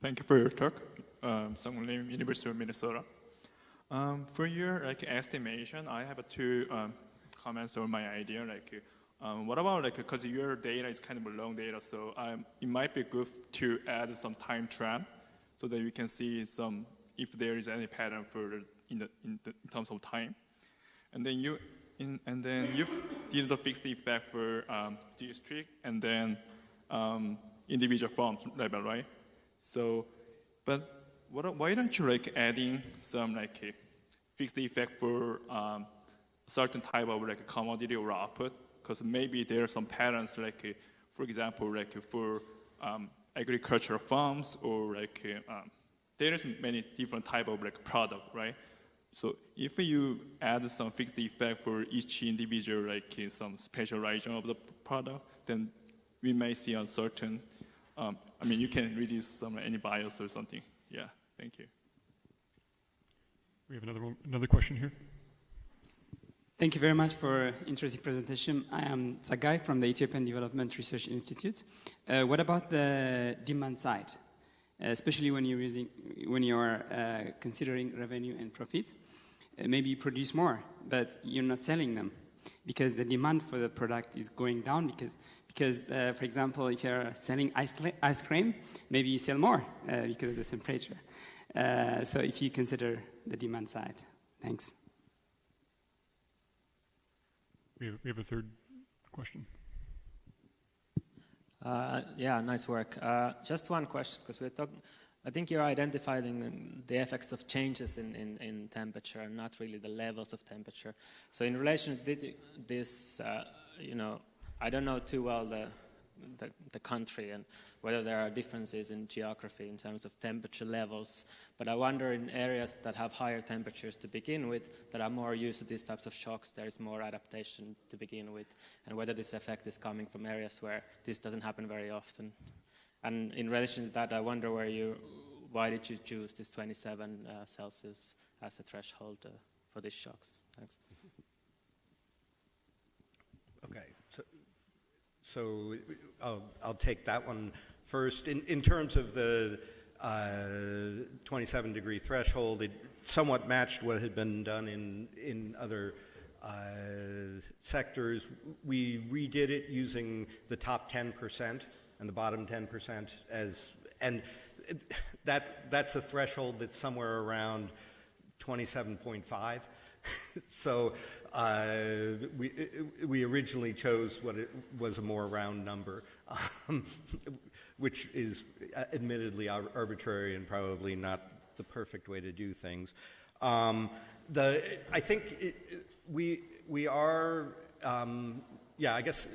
Thank you for your talk. Sung Lim, University of Minnesota. For your estimation, I have two comments on my idea. What about because your data is kind of a long data, so it might be good to add some time trap so that you can see if there is any pattern in terms of time, and then you did the fixed effect for district and then individual farms level, right? So, but why don't you adding some fixed effect for certain type of commodity or output? Because maybe there are some patterns for example, for agricultural farms or there is many different type of product, right? So if you add some fixed effect for each individual, some specialization of the product, then we may see a certain. You can reduce any bias or something. Yeah, thank you. We have another question here. Thank you very much for interesting presentation. I am Tsagai from the Ethiopian Development Research Institute. What about the demand side, especially when you're considering revenue and profit? Maybe you produce more, but you're not selling them because the demand for the product is going down because for example, if you're selling ice cream, maybe you sell more because of the temperature. So if you consider the demand side. Thanks. We have a third question. Yeah, nice work. Just one question, because we're talking. I think you're identifying the effects of changes in temperature, and not really the levels of temperature. So in relation to this, I don't know too well the country and whether there are differences in geography in terms of temperature levels. But I wonder in areas that have higher temperatures to begin with, that are more used to these types of shocks, there is more adaptation to begin with, and whether this effect is coming from areas where this doesn't happen very often. And in relation to that, I wonder why did you choose this 27 Celsius as a threshold for these shocks? Thanks. Okay, so I'll take that one first. In terms of the 27-degree threshold, it somewhat matched what had been done in other sectors. We redid it using the top 10% and the bottom 10% and that's a threshold that's somewhere around 27.5. So we originally chose what it was a more round number, which is admittedly arbitrary and probably not the perfect way to do things. I think we are, I guess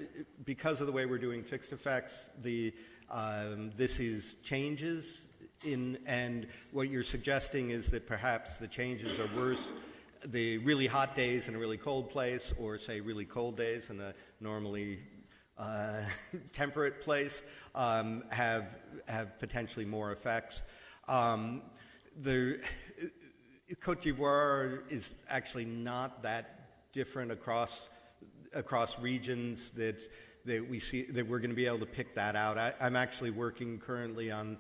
because of the way we're doing fixed effects, this is changes and what you're suggesting is that perhaps the changes are worse the really hot days in a really cold place, or say really cold days in a normally temperate place, have potentially more effects. The Côte d'Ivoire is actually not that different across regions that we see that we're going to be able to pick that out. I'm actually working currently on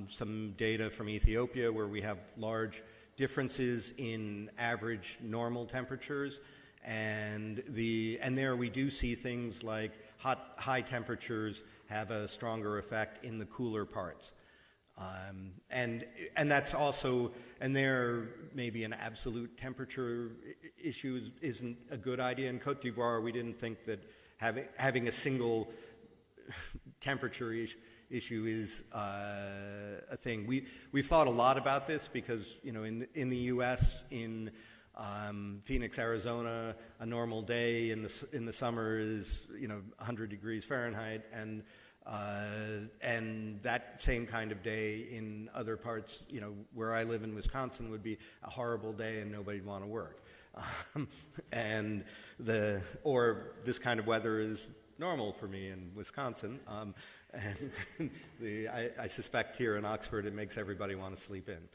some data from Ethiopia where we have large differences in average normal temperatures, and there we do see things like high temperatures have a stronger effect in the cooler parts, and that's also, and there maybe an absolute temperature issue isn't a good idea. In Côte d'Ivoire, we didn't think that having a single temperature issue is a thing. We've thought a lot about this because, you know, in the U.S., in Phoenix, Arizona, a normal day in the summer is 100 degrees Fahrenheit, and that same kind of day in other parts, where I live in Wisconsin, would be a horrible day and nobody'd want to work. Or this kind of weather is normal for me in Wisconsin, and I suspect here in Oxford it makes everybody want to sleep in.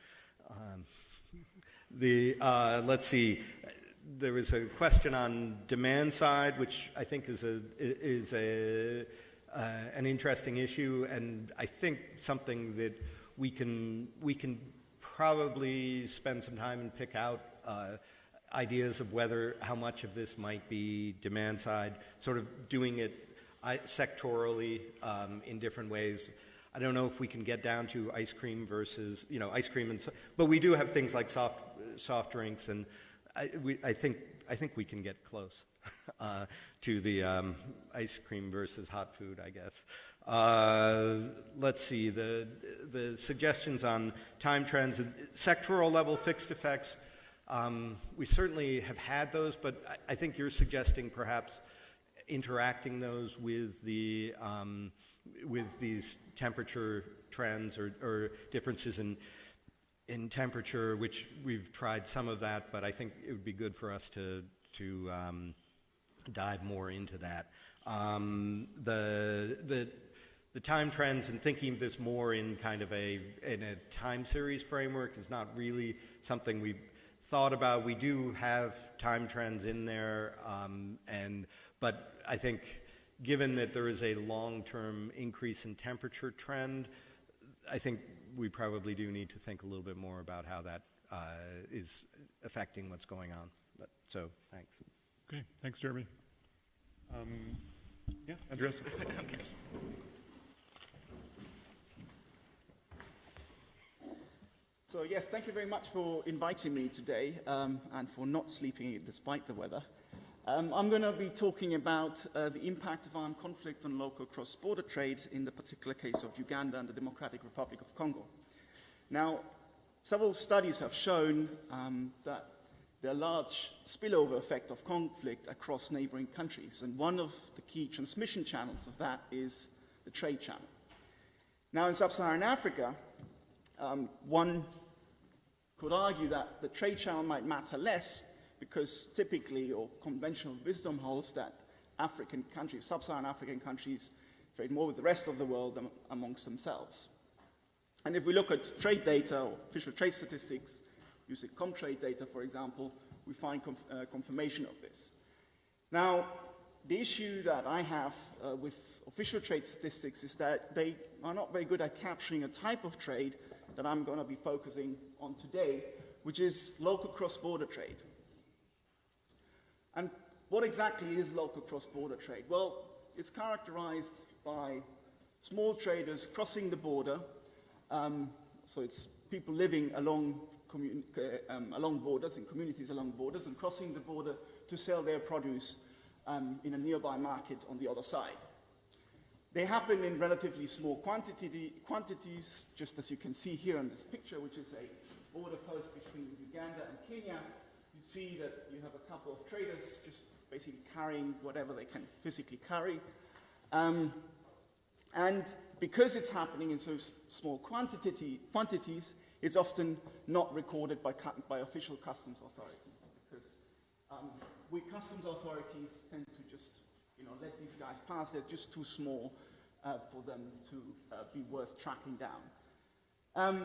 Let's see. There was a question on demand side, which I think is an interesting issue, and I think something that we can probably spend some time and pick out ideas of how much of this might be demand side, sort of doing it sectorally in different ways. I don't know if we can get down to ice cream versus, ice cream, but we do have things like soft drinks, and I think we can get close to the ice cream versus hot food, I guess. Let's see, the suggestions on time trends, sectoral level fixed effects. We certainly have had those, but I think you're suggesting perhaps interacting those with these temperature trends or differences in temperature, which we've tried some of that, but I think it would be good for us to dive more into that. The time trends and thinking of this more in kind of in a time series framework is not really something we've thought about. We do have time trends in there, but I think given that there is a long-term increase in temperature trend, I think we probably do need to think a little bit more about how that is affecting what's going on. So, thanks. Okay, thanks, Jeremy. Yeah, Andreas. Okay. So yes, thank you very much for inviting me today and for not sleeping despite the weather. I'm going to be talking about the impact of armed conflict on local cross-border trade in the particular case of Uganda and the Democratic Republic of Congo. Now, several studies have shown that the large spillover effect of conflict across neighboring countries. And one of the key transmission channels of that is the trade channel. Now, in sub-Saharan Africa, one could argue that the trade channel might matter less because typically, or conventional wisdom holds that African countries, sub-Saharan African countries, trade more with the rest of the world than amongst themselves. And if we look at trade data or official trade statistics, using Comtrade data, for example, we find confirmation of this. Now, the issue that I have with official trade statistics is that they are not very good at capturing a type of trade that I'm going to be focusing on today, which is local cross-border trade. And what exactly is local cross-border trade? Well, it's characterized by small traders crossing the border, so it's people living along borders, in communities along borders, and crossing the border to sell their produce in a nearby market on the other side. They happen in relatively small quantities, just as you can see here in this picture, which is a border post between Uganda and Kenya. You see that you have a couple of traders just basically carrying whatever they can physically carry. And because it's happening in so small quantities, it's often not recorded by official customs authorities, because we customs authorities tend to just let these guys pass. They're just too small for them to be worth tracking down.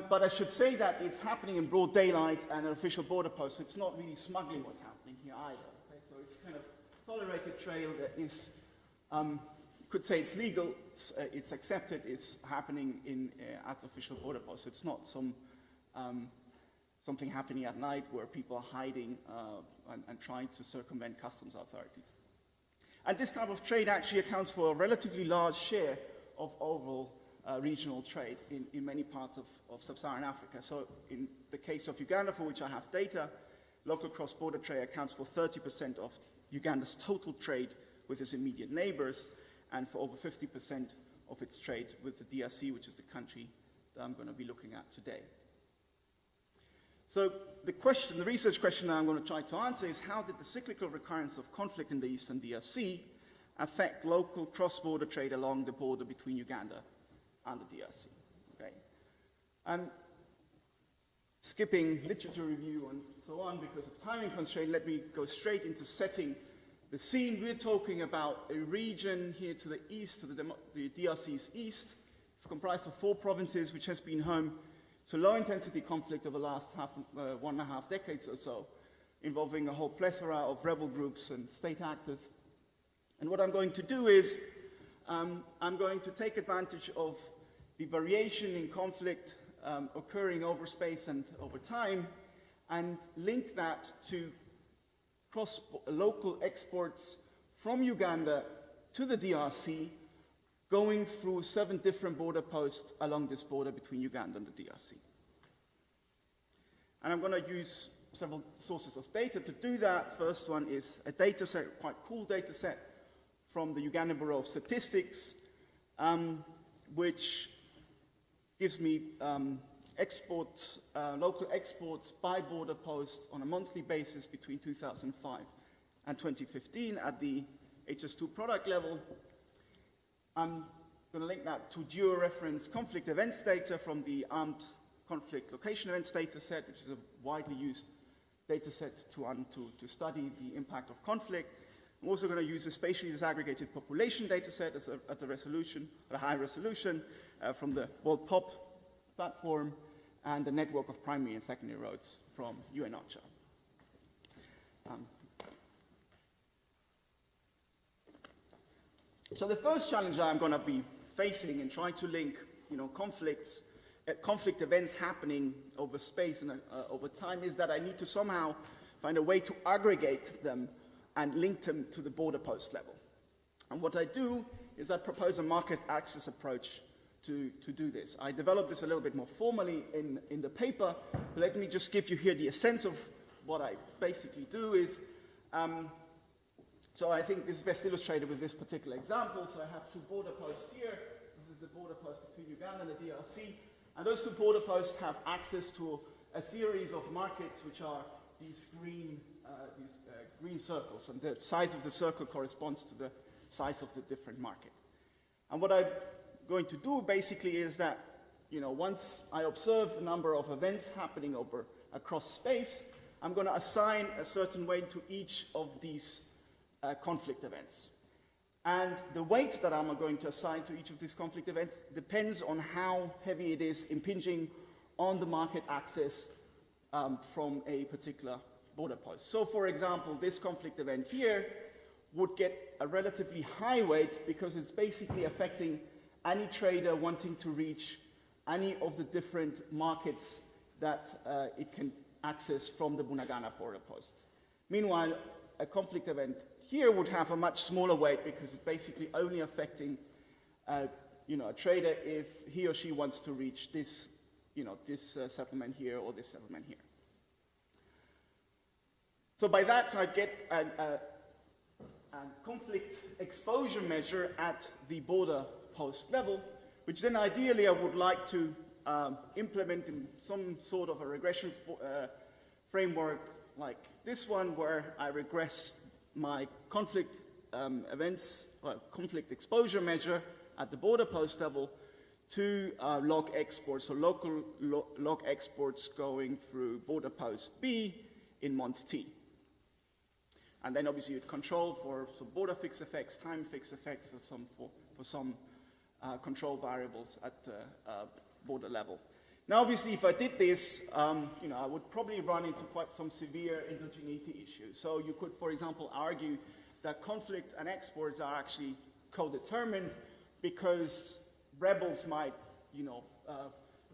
But I should say that it's happening in broad daylight and an official border post. It's not really smuggling what's happening here either. Okay? So it's kind of tolerated trail that is, could say it's legal, it's accepted, it's happening at official border posts. It's not something happening at night where people are hiding and trying to circumvent customs authorities. And this type of trade actually accounts for a relatively large share of overall regional trade in many parts of sub-Saharan Africa. So in the case of Uganda, for which I have data, local cross-border trade accounts for 30% of Uganda's total trade with its immediate neighbors, and for over 50% of its trade with the DRC, which is the country that I'm going to be looking at today. So the research question that I'm going to try to answer is, how did the cyclical recurrence of conflict in the eastern DRC affect local cross-border trade along the border between Uganda and the DRC? Okay. I'm skipping literature review and so on because of timing constraint. Let me go straight into setting the scene. We're talking about a region here to the east, to the DRC's east. It's comprised of 4 provinces, which has been home to low-intensity conflict over the last 1.5 decades or so, involving a whole plethora of rebel groups and state actors. And what I'm going to do is, I'm going to take advantage of the variation in conflict occurring over space and over time, and link that to local exports from Uganda to the DRC, going through 7 different border posts along this border between Uganda and the DRC. And I'm going to use several sources of data to do that. First one is a data set, quite cool data set, from the Ugandan Bureau of Statistics, which gives me local exports by border post on a monthly basis between 2005 and 2015 at the HS2 product level. I'm going to link that to geo-reference conflict events data from the Armed Conflict Location Events data set, which is a widely used data set to study the impact of conflict. I'm also going to use a spatially disaggregated population data set at a high resolution from the World POP platform, and the network of primary and secondary roads from UNOCHA. So the first challenge I'm going to be facing in trying to link, conflict events happening over space and over time is that I need to somehow find a way to aggregate them and link them to the border post level. And what I do is I propose a market access approach to do this. I developed this a little bit more formally in the paper, but let me just give you here the essence of what I basically do is, so I think this is best illustrated with this particular example. So I have 2 border posts here. This is the border post between Uganda and the DRC. And those 2 border posts have access to a series of markets, which are these green circles, and the size of the circle corresponds to the size of the different market. And what I'm going to do basically is that, once I observe a number of events happening across space, I'm going to assign a certain weight to each of these conflict events. And the weight that I'm going to assign to each of these conflict events depends on how heavy it is impinging on the market access from a particular border post. So, for example, this conflict event here would get a relatively high weight because it's basically affecting any trader wanting to reach any of the different markets that it can access from the Bunagana border post. Meanwhile, a conflict event here would have a much smaller weight because it's basically only affecting a trader if he or she wants to reach this, this settlement here or this settlement here. So by that, I get a conflict exposure measure at the border post level, which then ideally I would like to implement in some sort of a regression framework like this one, where I regress my conflict conflict exposure measure at the border post level to log exports, so local log exports going through border post B in month T. And then obviously you'd control for some border fixed effects, time fixed effects, and for some control variables at border level. Now, obviously, if I did this, I would probably run into quite some severe endogeneity issues. So you could, for example, argue that conflict and exports are actually co-determined because rebels might,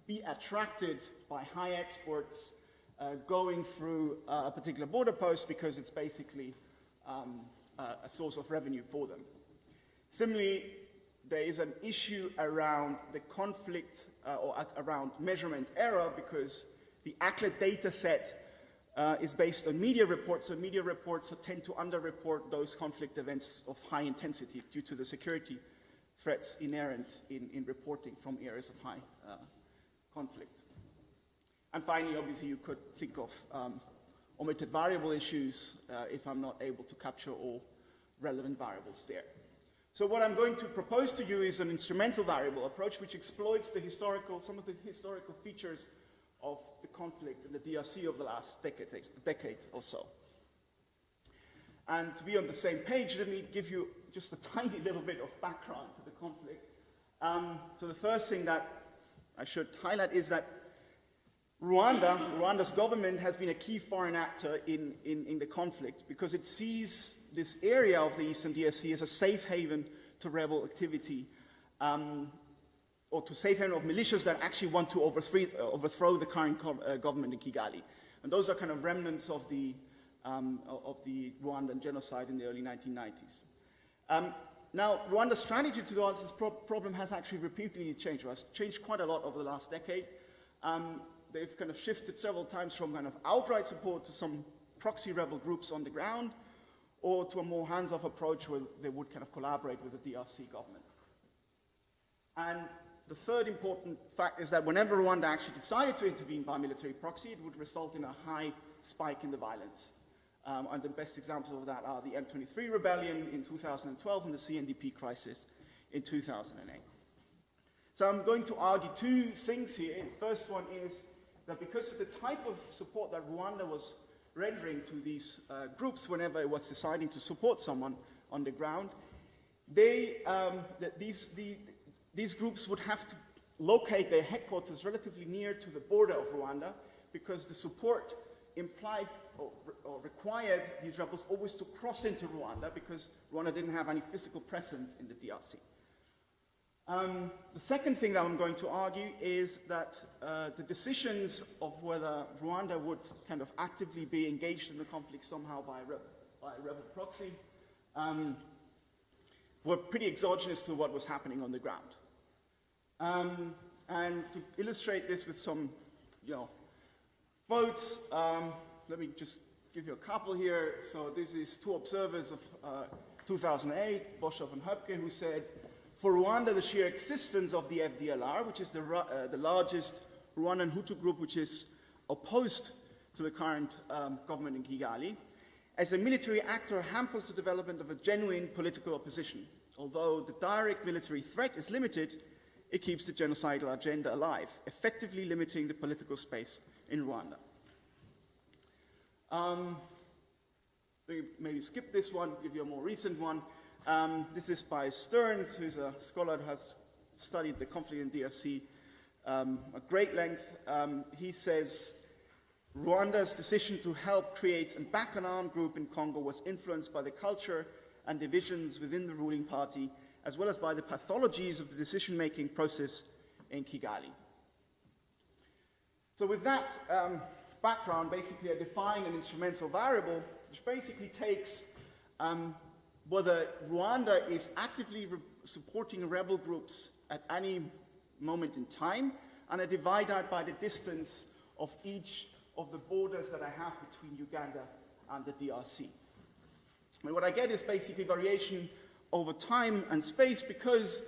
be attracted by high exports going through a particular border post because it's basically a source of revenue for them. Similarly, there is an issue around the conflict or around measurement error because the ACLED data set is based on media reports, so media reports tend to underreport those conflict events of high intensity due to the security threats inherent in reporting from areas of high conflict. And finally, obviously, you could think of omitted variable issues if I'm not able to capture all relevant variables there. So what I'm going to propose to you is an instrumental variable approach which exploits some of the historical features of the conflict in the DRC of the last decade or so. And to be on the same page, let me give you just a tiny little bit of background to the conflict. So the first thing that I should highlight is that Rwanda's government has been a key foreign actor in the conflict because it sees this area of the Eastern DRC as a safe haven to rebel activity, or to safe haven of militias that actually want to overthrow the current government in Kigali. And those are kind of remnants of the Rwandan genocide in the early 1990s. Now, Rwanda's strategy to answer this problem has actually repeatedly changed. It has changed quite a lot over the last decade. They've kind of shifted several times from kind of outright support to some proxy rebel groups on the ground, or to a more hands-off approach where they would kind of collaborate with the DRC government. And the third important fact is that whenever Rwanda actually decided to intervene by military proxy, it would result in a high spike in the violence. And the best examples of that are the M23 rebellion in 2012 and the CNDP crisis in 2008. So I'm going to argue two things here. The first one is that because of the type of support that Rwanda was rendering to these groups whenever it was deciding to support someone on the ground, these groups would have to locate their headquarters relatively near to the border of Rwanda because the support implied or required these rebels always to cross into Rwanda because Rwanda didn't have any physical presence in the DRC. The second thing that I'm going to argue is that the decisions of whether Rwanda would kind of actively be engaged in the conflict somehow by rebel proxy were pretty exogenous to what was happening on the ground. And to illustrate this with some, votes, let me just give you a couple here. So this is two observers of 2008, Boshoff and Höpke, who said, for Rwanda, the sheer existence of the FDLR, which is the largest Rwandan Hutu group which is opposed to the current government in Kigali, as a military actor hampers the development of a genuine political opposition. Although the direct military threat is limited, it keeps the genocidal agenda alive, effectively limiting the political space in Rwanda. Maybe skip this one, give you a more recent one. This is by Stearns, who's a scholar who has studied the conflict in DRC at great length. He says, Rwanda's decision to help create and back an armed group in Congo was influenced by the culture and divisions within the ruling party, as well as by the pathologies of the decision-making process in Kigali. So with that background, basically I define an instrumental variable, which basically takes whether Rwanda is actively supporting rebel groups at any moment in time, and I divide that by the distance of each of the borders that I have between Uganda and the DRC. And what I get is basically variation over time and space, because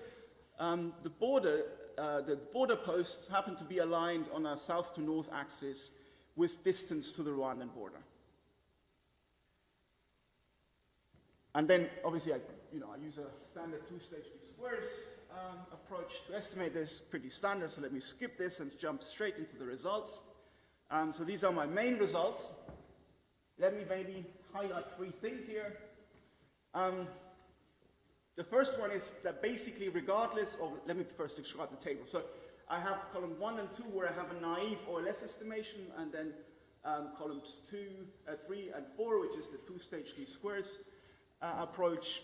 the border posts happen to be aligned on a south to north axis with distance to the Rwandan border. And then, obviously, I use a standard two-stage least squares approach to estimate this, pretty standard, so let me skip this and jump straight into the results. So these are my main results. Let me maybe highlight three things here. The first one is that basically regardless of, let me first describe the table. So I have column 1 and 2 where I have a naive OLS estimation, and then columns 3 and 4, which is the two-stage least squares approach.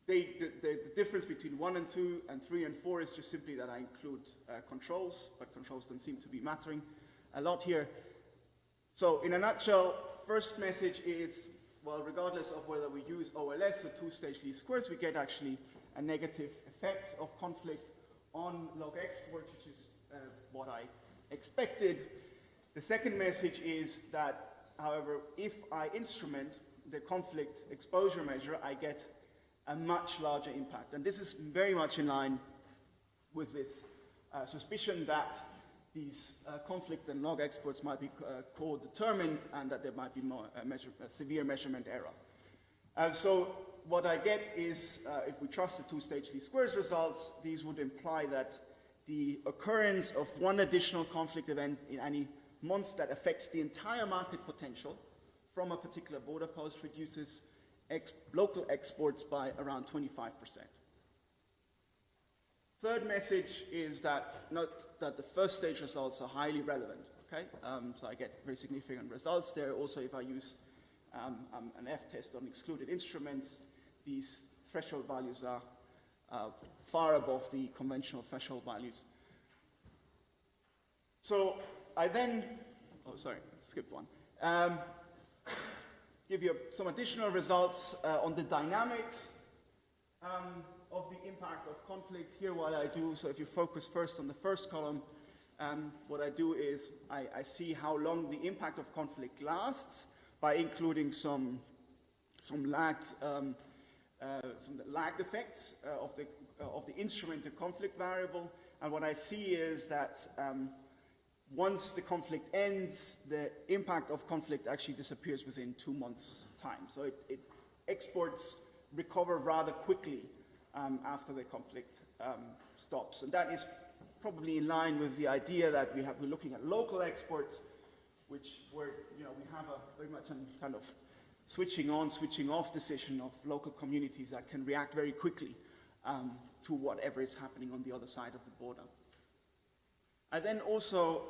The difference between 1 and 2 and 3 and 4 is just simply that I include controls, but controls don't seem to be mattering a lot here. So in a nutshell, first message is, well, regardless of whether we use OLS or two-stage least squares, we get actually a negative effect of conflict on log exports, which is what I expected. The second message is that, however, if I instrument the conflict exposure measure, I get a much larger impact. And this is very much in line with this suspicion that these conflict and log exports might be co-determined and that there might be more a severe measurement error. So what I get is, if we trust the two-stage least squares results, these would imply that the occurrence of one additional conflict event in any month that affects the entire market potential from a particular border post reduces local exports by around 25%. Third message is that note that the first stage results are highly relevant. Okay, so I get very significant results there. Also, if I use an F-test on excluded instruments, these threshold values are far above the conventional threshold values. So I then, skipped one. Give you some additional results on the dynamics of the impact of conflict. Here what I do, so if you focus first on the first column, what I do is I see how long the impact of conflict lasts by including some lagged effects of the instrumented conflict variable. And what I see is that once the conflict ends, the impact of conflict actually disappears within 2 months' time. So exports recover rather quickly after the conflict stops. And that is probably in line with the idea that we're looking at local exports, where we have a very much a kind of switching on, switching off decision of local communities that can react very quickly to whatever is happening on the other side of the border. I then also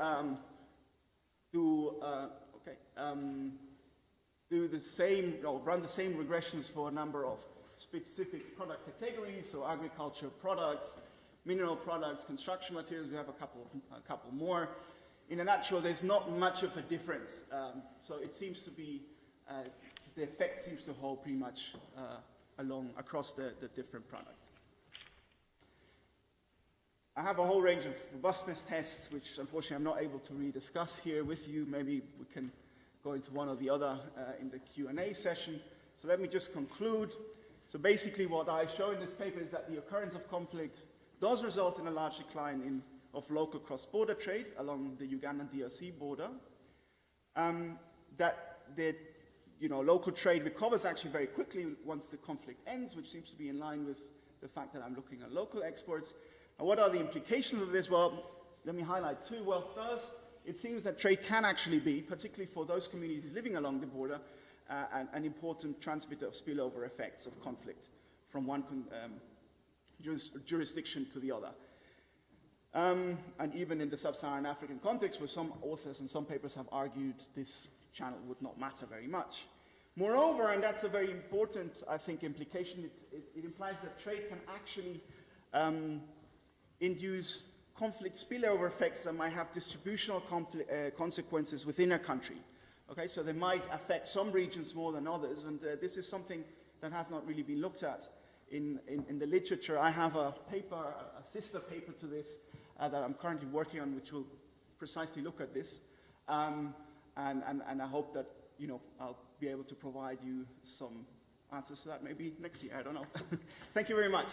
do the same, run the same regressions for a number of specific product categories, so agriculture products, mineral products, construction materials. We have a couple more. In a nutshell, there's not much of a difference. So it seems to be, the effect seems to hold pretty much across the different products. I have a whole range of robustness tests, which unfortunately I'm not able to really discuss here with you. Maybe we can go into one or the other in the Q&A session. So let me just conclude. So basically what I show in this paper is that the occurrence of conflict does result in a large decline in of local cross-border trade along the Ugandan DRC border, that local trade recovers actually very quickly once the conflict ends, which seems to be in line with the fact that I'm looking at local exports. And what are the implications of this? Well, let me highlight two. Well, first, it seems that trade can actually be, particularly for those communities living along the border, an important transmitter of spillover effects of conflict from one jurisdiction to the other. And even in the sub-Saharan African context, where some authors and some papers have argued this channel would not matter very much. Moreover, and that's a very important, I think, implication, it implies that trade can actually induce conflict spillover effects that might have distributional consequences within a country. Okay, so they might affect some regions more than others, and this is something that has not really been looked at in the literature. I have a paper, a sister paper to this, that I'm currently working on, which will precisely look at this. And I hope that, I'll be able to provide you some answers to that maybe next year, I don't know. Thank you very much.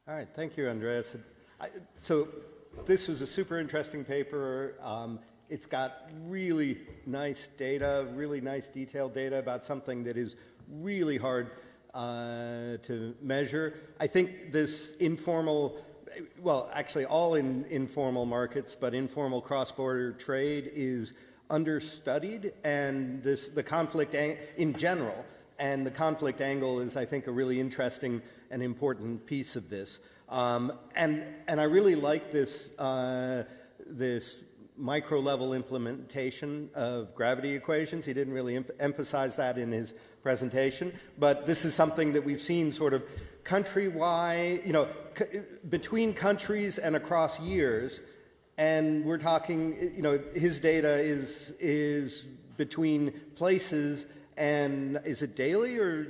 All right, thank you, Andreas. So this was a super interesting paper. It's got really nice data, really nice detailed data about something that is really hard to measure. I think this informal, well, actually all informal markets, but informal cross-border trade is understudied, and the conflict in general, and the conflict angle is, I think, a really interesting and important piece of this. And I really like this, this micro-level implementation of gravity equations. He didn't really emphasize that in his presentation, but this is something that we've seen sort of countrywide, between countries and across years. And we're talking, his data is between places, and is it daily or?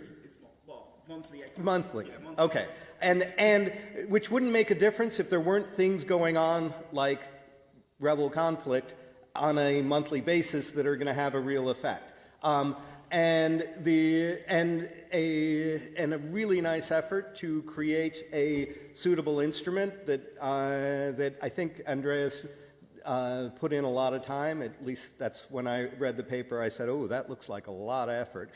Monthly. Monthly. Yeah, monthly. Okay. And which wouldn't make a difference if there weren't things going on like rebel conflict on a monthly basis that are going to have a real effect. And a really nice effort to create a suitable instrument that I think Andreas put in a lot of time. At least that's when I read the paper. I said, "Oh, that looks like a lot of effort."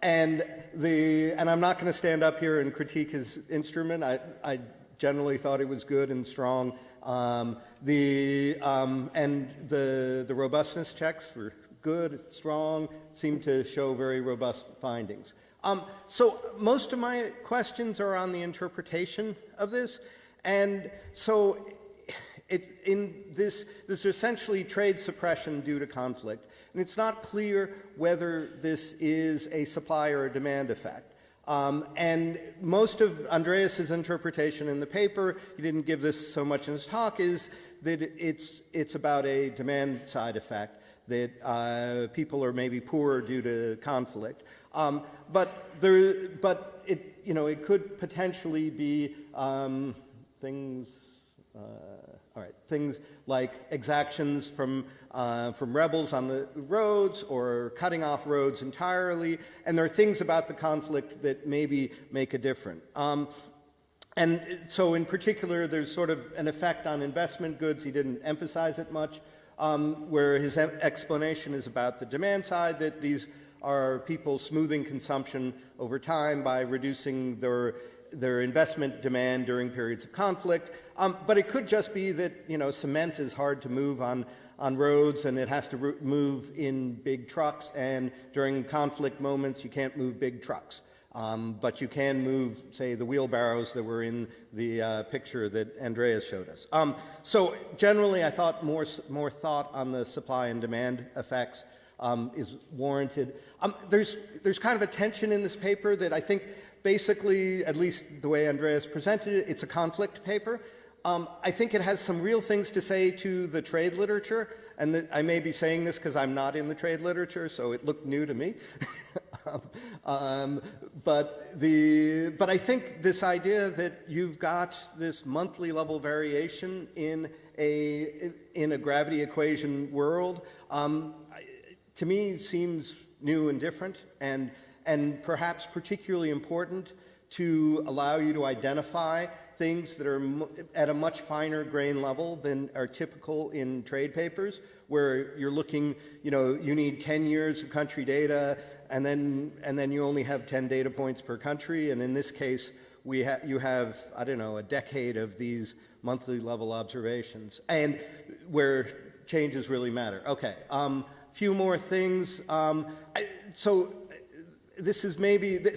And I'm not going to stand up here and critique his instrument. I generally thought it was good and strong. And the robustness checks were good, strong, seemed to show very robust findings. So most of my questions are on the interpretation of this, and so this essentially trade suppression due to conflict, and it's not clear whether this is a supply or a demand effect. And most of Andreas's interpretation in the paper, he didn't give this so much in his talk, is that it's about a demand side effect, that people are maybe poorer due to conflict. But it could potentially be things. Things like exactions from rebels on the roads or cutting off roads entirely, and there are things about the conflict that maybe make a difference. And so in particular, there's sort of an effect on investment goods. He didn't emphasize it much, where his explanation is about the demand side, that these are people smoothing consumption over time by reducing their investment demand during periods of conflict. But it could just be that, cement is hard to move on roads, and it has to move in big trucks, and during conflict moments you can't move big trucks. But you can move, say, the wheelbarrows that were in the picture that Andreas showed us. So generally I thought more thought on the supply and demand effects is warranted. There's kind of a tension in this paper that I think basically, at least the way Andreas presented it, it's a conflict paper. I think it has some real things to say to the trade literature, and I may be saying this because I'm not in the trade literature, so it looked new to me. But I think this idea that you've got this monthly level variation in a gravity equation world, to me seems new and different, and perhaps particularly important to allow you to identify things that are at a much finer grain level than are typical in trade papers, where you're looking, you need 10 years of country data, and then you only have 10 data points per country, and in this case, you have, I don't know, a decade of these monthly level observations, and where changes really matter. Okay, few more things. So this is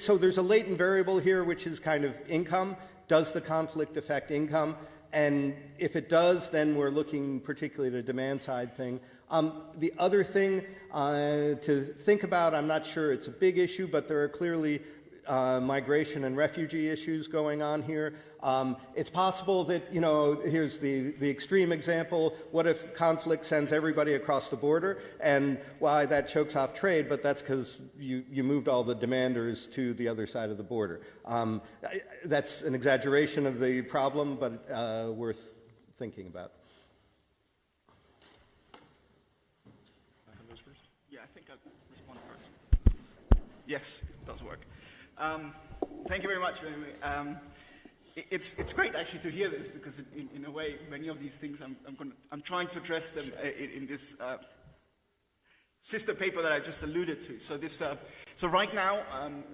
so there's a latent variable here, which is kind of income. Does the conflict affect income? And if it does, then we're looking particularly at a demand side thing. The other thing to think about, I'm not sure it's a big issue, but there are clearly migration and refugee issues going on here. It's possible that, here's the extreme example. What if conflict sends everybody across the border? And why that chokes off trade, but that's because you moved all the demanders to the other side of the border. That's an exaggeration of the problem, but worth thinking about. Yeah, I think I'll respond first. Yes, it does work. Thank you very much. It's great actually to hear this, because in a way many of these things I'm trying to address them in this sister paper that I just alluded to. So right now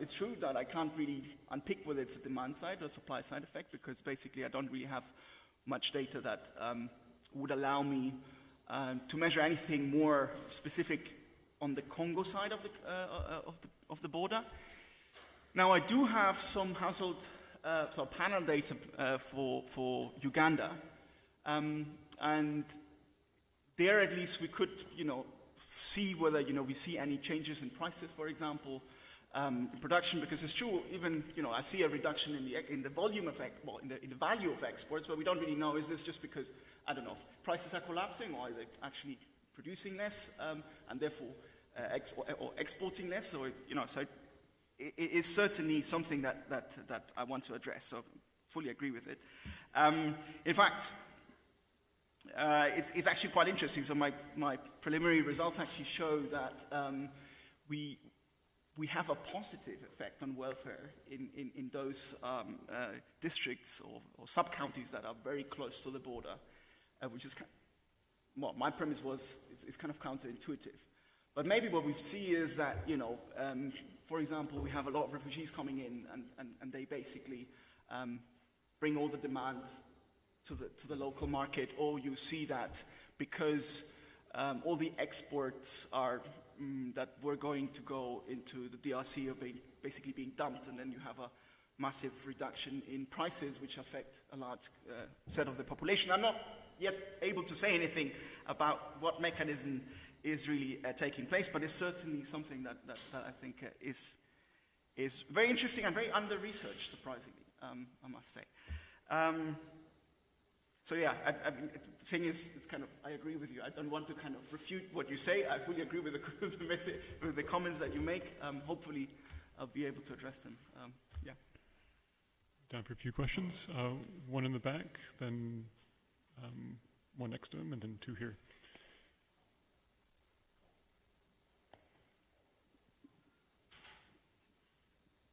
it's true that I can't really unpick whether it's a demand side or supply side effect, because basically I don't really have much data that would allow me to measure anything more specific on the Congo side of the border. Now, I do have some household panel data for Uganda, and there at least we could, see whether we see any changes in prices, for example, in production, because it's true. Even I see a reduction in the volume effect, well, in the value of exports, but we don't really know. Is this just because, I don't know, prices are collapsing, or are they actually producing less and therefore exporting less? Or so. It is certainly something that I want to address, so fully agree with it. In fact, it's actually quite interesting. So my preliminary results actually show that we have a positive effect on welfare in those districts or sub-counties that are very close to the border, which is, well, my premise was it's kind of counterintuitive. But maybe what we see is that, for example, we have a lot of refugees coming in, and they basically bring all the demand to the local market, or you see that because all the exports are that were going to go into the DRC are basically being dumped, and then you have a massive reduction in prices, which affect a large set of the population. I'm not yet able to say anything about what mechanism is really taking place, but it's certainly something that I think is very interesting and very under-researched, surprisingly, I must say. So yeah, the thing is, it's kind of, I agree with you. I don't want to kind of refute what you say. I fully agree with the message, with the comments that you make. Hopefully, I'll be able to address them. Yeah. Time for a few questions. One in the back, then one next to him, and then two here.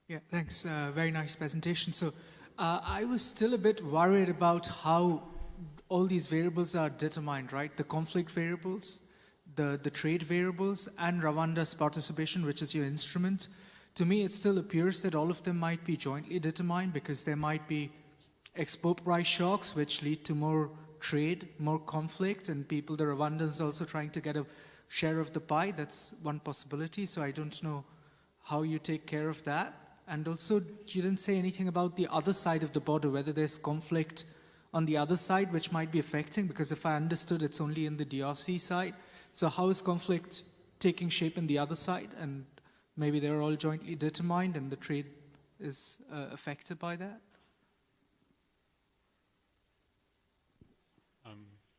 Yeah, thanks. Very nice presentation. So I was still a bit worried about how all these variables are determined, right? The conflict variables, the trade variables, and Rwanda's participation, which is your instrument. To me, it still appears that all of them might be jointly determined, because there might be export price shocks, which lead to more trade, more conflict, and the Rwandans also trying to get a share of the pie. That's one possibility. So I don't know how you take care of that. And also, you didn't say anything about the other side of the border, whether there's conflict on the other side, which might be affecting, because if I understood, it's only in the DRC side. So how is conflict taking shape in the other side? And maybe they're all jointly determined and the trade is affected by that?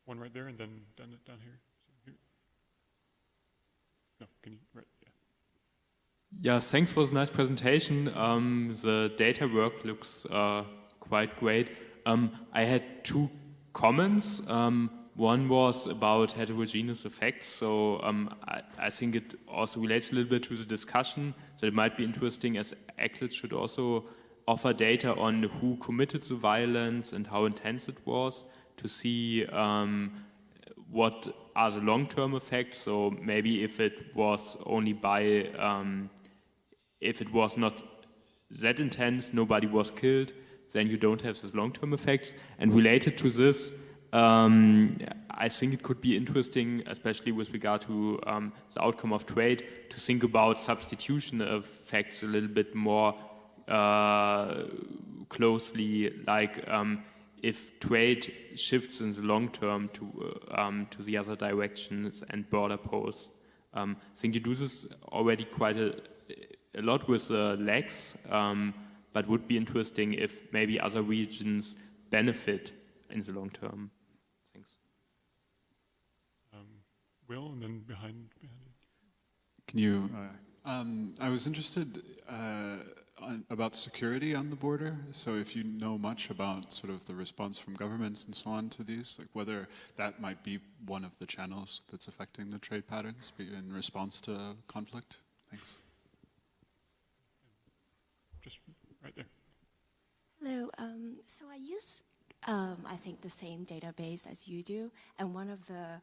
One right there, and then down here. No, can you, right, Yeah, thanks for the nice presentation. The data work looks quite great. I had two comments. One was about heterogeneous effects. So I think it also relates a little bit to the discussion. So it might be interesting as ECLID should also offer data on who committed the violence and how intense it was to see what are the long-term effects. So maybe if it was only by, if it was not that intense, nobody was killed, then you don't have this long-term effects. And related to this, I think it could be interesting, especially with regard to the outcome of trade, to think about substitution effects a little bit more closely, like if trade shifts in the long term to the other directions and border posts. I think you do this already quite a lot with lags, but would be interesting if maybe other regions benefit in the long term. Thanks. Will, and then behind you. Can you? I was interested about security on the border. So if you know much about sort of the response from governments and so on to these, like whether that might be one of the channels that's affecting the trade patterns in response to conflict. Thanks. Just right there. Hello. So I use, I think, the same database as you do, and one of the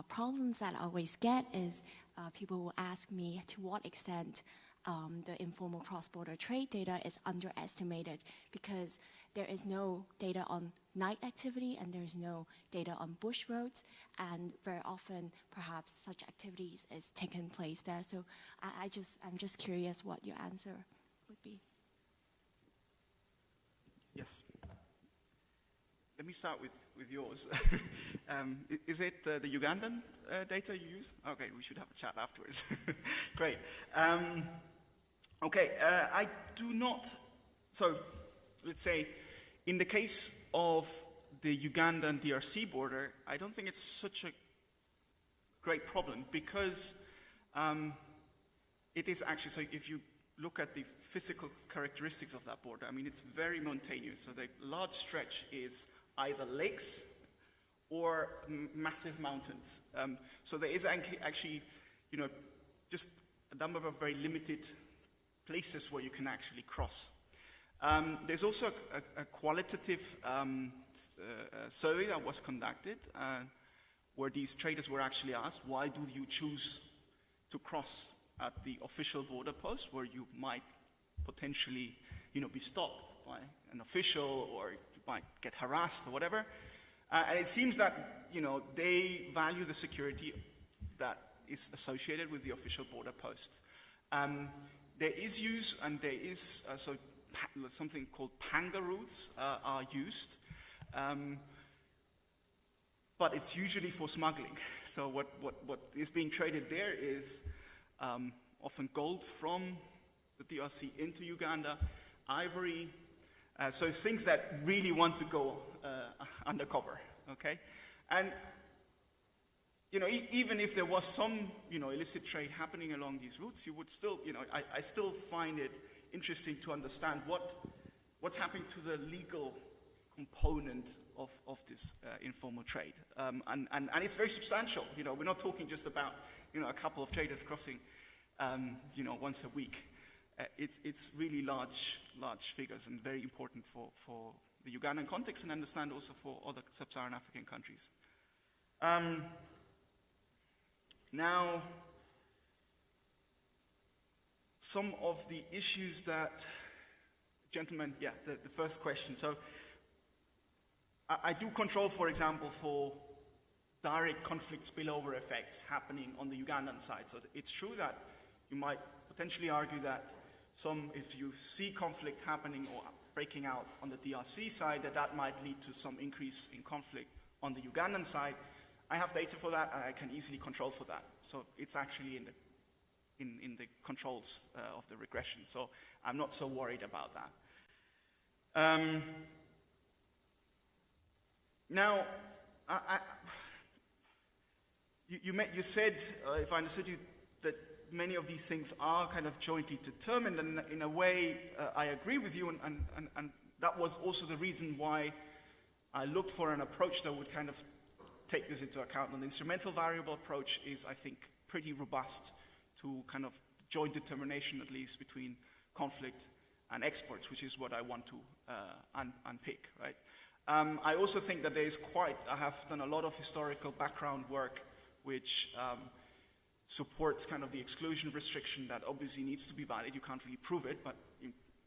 problems that I always get is people will ask me to what extent the informal cross-border trade data is underestimated because there is no data on night activity and there's no data on bush roads, and very often perhaps such activities is taking place there. So I'm just curious what your answer would be. Yes. Let me start with yours. Is it the Ugandan data you use? Okay, we should have a chat afterwards. Great. Okay, I do not, so let's say in the case of the Ugandan DRC border, I don't think it's such a great problem because it is actually, so if you look at the physical characteristics of that border, I mean, it's very mountainous. So the large stretch is either lakes or massive mountains. So there is actually, you know, just a number of very limited places where you can actually cross. There's also a qualitative survey that was conducted where these traders were actually asked, why do you choose to cross at the official border post where you might potentially, you know, be stopped by an official or you might get harassed or whatever. And it seems that, you know, they value the security that is associated with the official border posts. There is use, and there is something called panga routes are used, but it's usually for smuggling. So what is being traded there is often gold from the DRC into Uganda, ivory, so things that really want to go undercover, okay? And, you know, even if there was some, you know, illicit trade happening along these routes, you would still, you know, I still find it interesting to understand what's happening to the legal component of this informal trade. And it's very substantial. You know, we're not talking just about, you know, a couple of traders crossing, you know, once a week. It's really large figures and very important for the Ugandan context and understand also for other sub-Saharan African countries. Now, some of the issues that, gentlemen, yeah, the first question. So I do control, for example, for direct conflict spillover effects happening on the Ugandan side. So it's true that you might potentially argue that if you see conflict happening or breaking out on the DRC side, that might lead to some increase in conflict on the Ugandan side. I have data for that, and I can easily control for that. So it's actually in the controls of the regression. So I'm not so worried about that. Now, you said, if I understood you, that many of these things are kind of jointly determined, and in a way, I agree with you, and that was also the reason why I looked for an approach that would kind of take this into account. And the instrumental variable approach is, I think, pretty robust to kind of joint determination, at least, between conflict and exports, which is what I want to unpick, right? I also think that I have done a lot of historical background work which supports kind of the exclusion restriction that obviously needs to be valid. You can't really prove it, but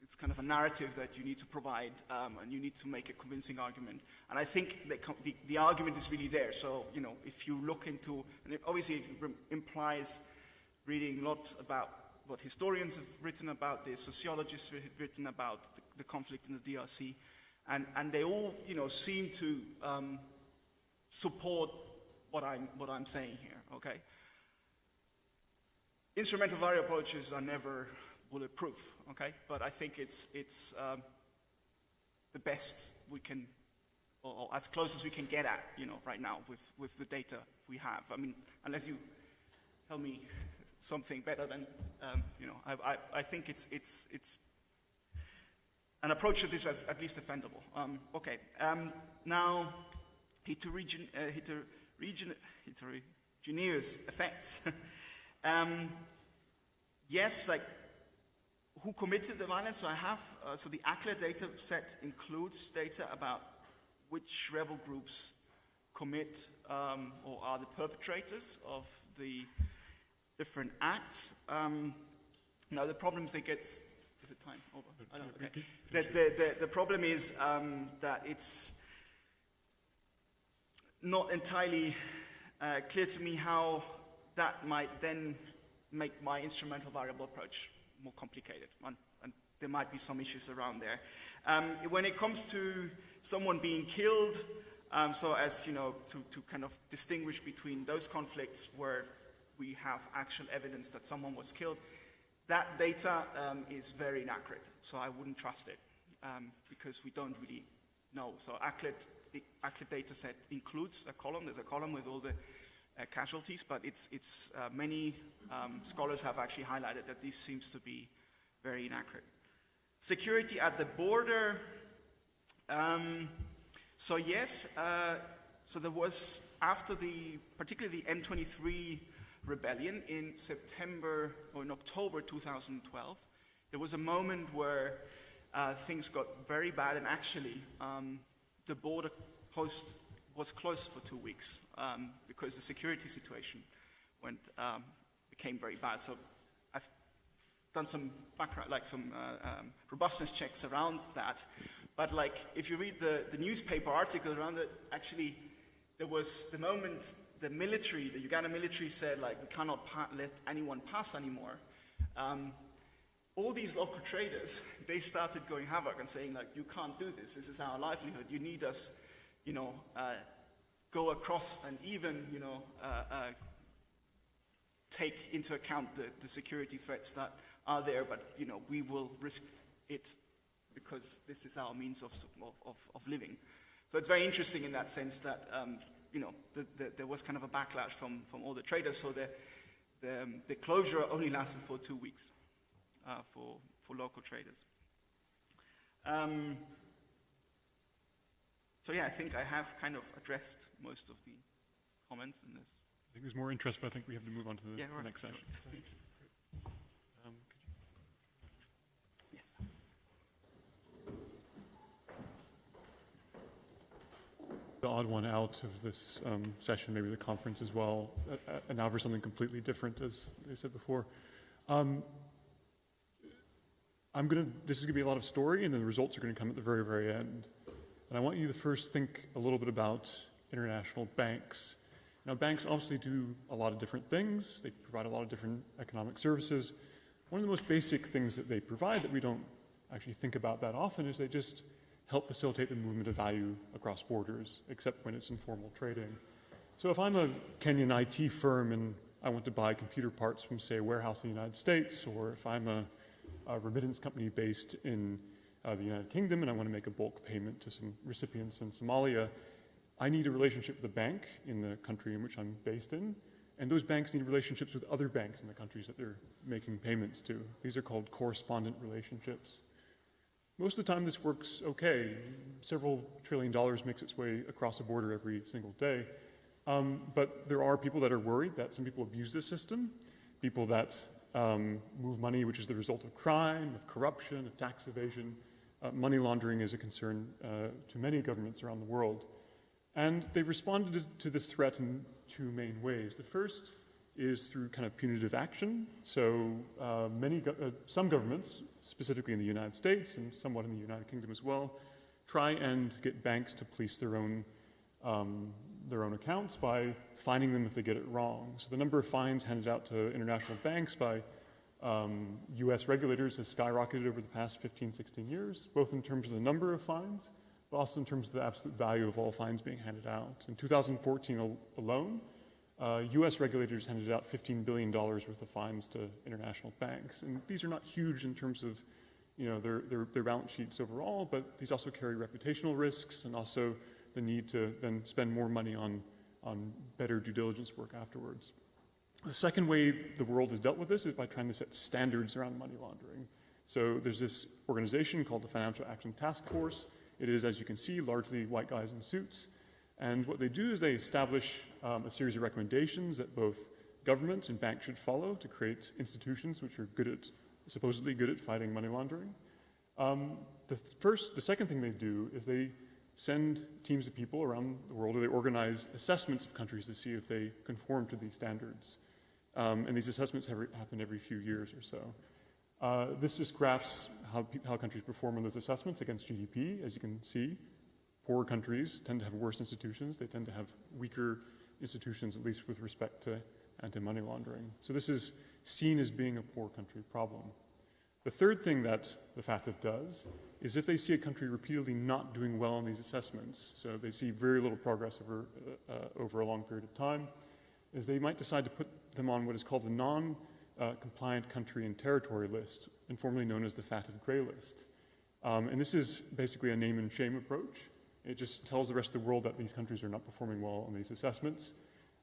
it's kind of a narrative that you need to provide, and you need to make a convincing argument. And I think that the argument is really there. So, you know, if you look into, and it obviously implies reading a lot about what historians have written about this, sociologists have written about the conflict in the DRC, and they all, you know, seem to support what I'm saying here. Okay. Instrumental variable approaches are never bulletproof. Okay, but I think it's the best we can, or as close as we can get at, you know, right now with the data we have. I mean, unless you tell me something better than, you know, I think it's an approach to this as at least defendable. Okay, now heterogeneous effects. Yes, like who committed the violence? So I have, so the ACLA data set includes data about which rebel groups commit or are the perpetrators of the different acts. Now the problem is is it time over? I don't know. Okay. The problem is that it's not entirely clear to me how that might then make my instrumental variable approach more complicated, and there might be some issues around there. When it comes to someone being killed, so as you know, to kind of distinguish between those conflicts where we have actual evidence that someone was killed, that data is very inaccurate, so I wouldn't trust it because we don't really know. So the ACLA data set includes a column. There's a column with all the casualties, but it's many scholars have actually highlighted that this seems to be very inaccurate. Security at the border. So yes, so there was, after particularly the M23 rebellion in September or in October 2012, there was a moment where things got very bad, and actually the border post was closed for 2 weeks because the security situation became very bad. So I've done some background, like some robustness checks around that. But like, if you read the newspaper article around it, actually there was the moment the Uganda military said, like, we cannot let anyone pass anymore. All these local traders, they started going havoc and saying, like, you can't do this. This is our livelihood. You need us, you know, go across and even, you know, take into account the security threats that are there, but, you know, we will risk it because this is our means of living. So it's very interesting in that sense that, you know, there was kind of a backlash from all the traders. So the closure only lasted for 2 weeks for local traders. So yeah, I think I have kind of addressed most of the comments in this. I think there's more interest, but I think we have to move on to the next session. Sure. Yes. The odd one out of this session, maybe the conference as well, and now for something completely different, as they said before. This is going to be a lot of story, and then the results are going to come at the very, very end. And I want you to first think a little bit about international banks. Now, banks obviously do a lot of different things. They provide a lot of different economic services. One of the most basic things that they provide that we don't actually think about that often is they just help facilitate the movement of value across borders, except when it's informal trading. So if I'm a Kenyan IT firm and I want to buy computer parts from, say, a warehouse in the United States, or if I'm a remittance company based in the United Kingdom and I want to make a bulk payment to some recipients in Somalia, I need a relationship with the bank in the country in which I'm based in, And those banks need relationships with other banks in the countries that they're making payments to. These are called correspondent relationships. Most of the time this works okay. Several $trillion makes its way across a border every single day. But there are people that are worried that some people abuse this system, people that move money which is the result of crime, of corruption, of tax evasion. Money laundering is a concern to many governments around the world. And they've responded to this threat in two main ways. The first is through kind of punitive action. So some governments, specifically in the United States and somewhat in the United Kingdom as well, try and get banks to police their own accounts by fining them if they get it wrong. So the number of fines handed out to international banks by US regulators has skyrocketed over the past 15, 16 years, both in terms of the number of fines, but also in terms of the absolute value of all fines being handed out. In 2014 alone, US regulators handed out $15 billion worth of fines to international banks. And these are not huge in terms of their balance sheets overall, but these also carry reputational risks and also the need to then spend more money on better due diligence work afterwards. The second way the world has dealt with this is by trying to set standards around money laundering. So there's this organization called the Financial Action Task Force. It is, as you can see, largely white guys in suits. And what they do is they establish a series of recommendations that both governments and banks should follow to create institutions which are supposedly good at fighting money laundering. The second thing they do is they send teams of people around the world, or they organize assessments of countries to see if they conform to these standards. And these assessments happen every few years or so. This just graphs how countries perform on those assessments against GDP. As you can see, poorer countries tend to have worse institutions. They tend to have weaker institutions, at least with respect to anti-money laundering. So this is seen as being a poor country problem. The third thing that the FATF does is if they see a country repeatedly not doing well on these assessments, so they see very little progress over a long period of time, is they might decide to put them on what is called the non-compliant country and territory list, informally known as the FATF Grey List. And this is basically a name and shame approach. It just tells the rest of the world that these countries are not performing well on these assessments.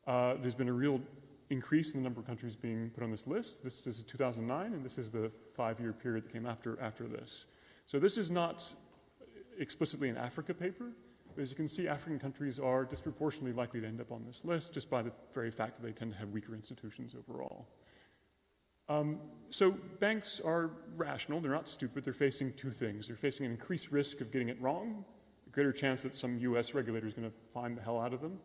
There's been a real increase in the number of countries being put on this list. This is 2009, and this is the 5-year period that came after this. So this is not explicitly an Africa paper, but as you can see, African countries are disproportionately likely to end up on this list just by the very fact that they tend to have weaker institutions overall. So banks are rational, they're not stupid, they're facing two things. They're facing an increased risk of getting it wrong, a greater chance that some US regulator is going to find the hell out of them.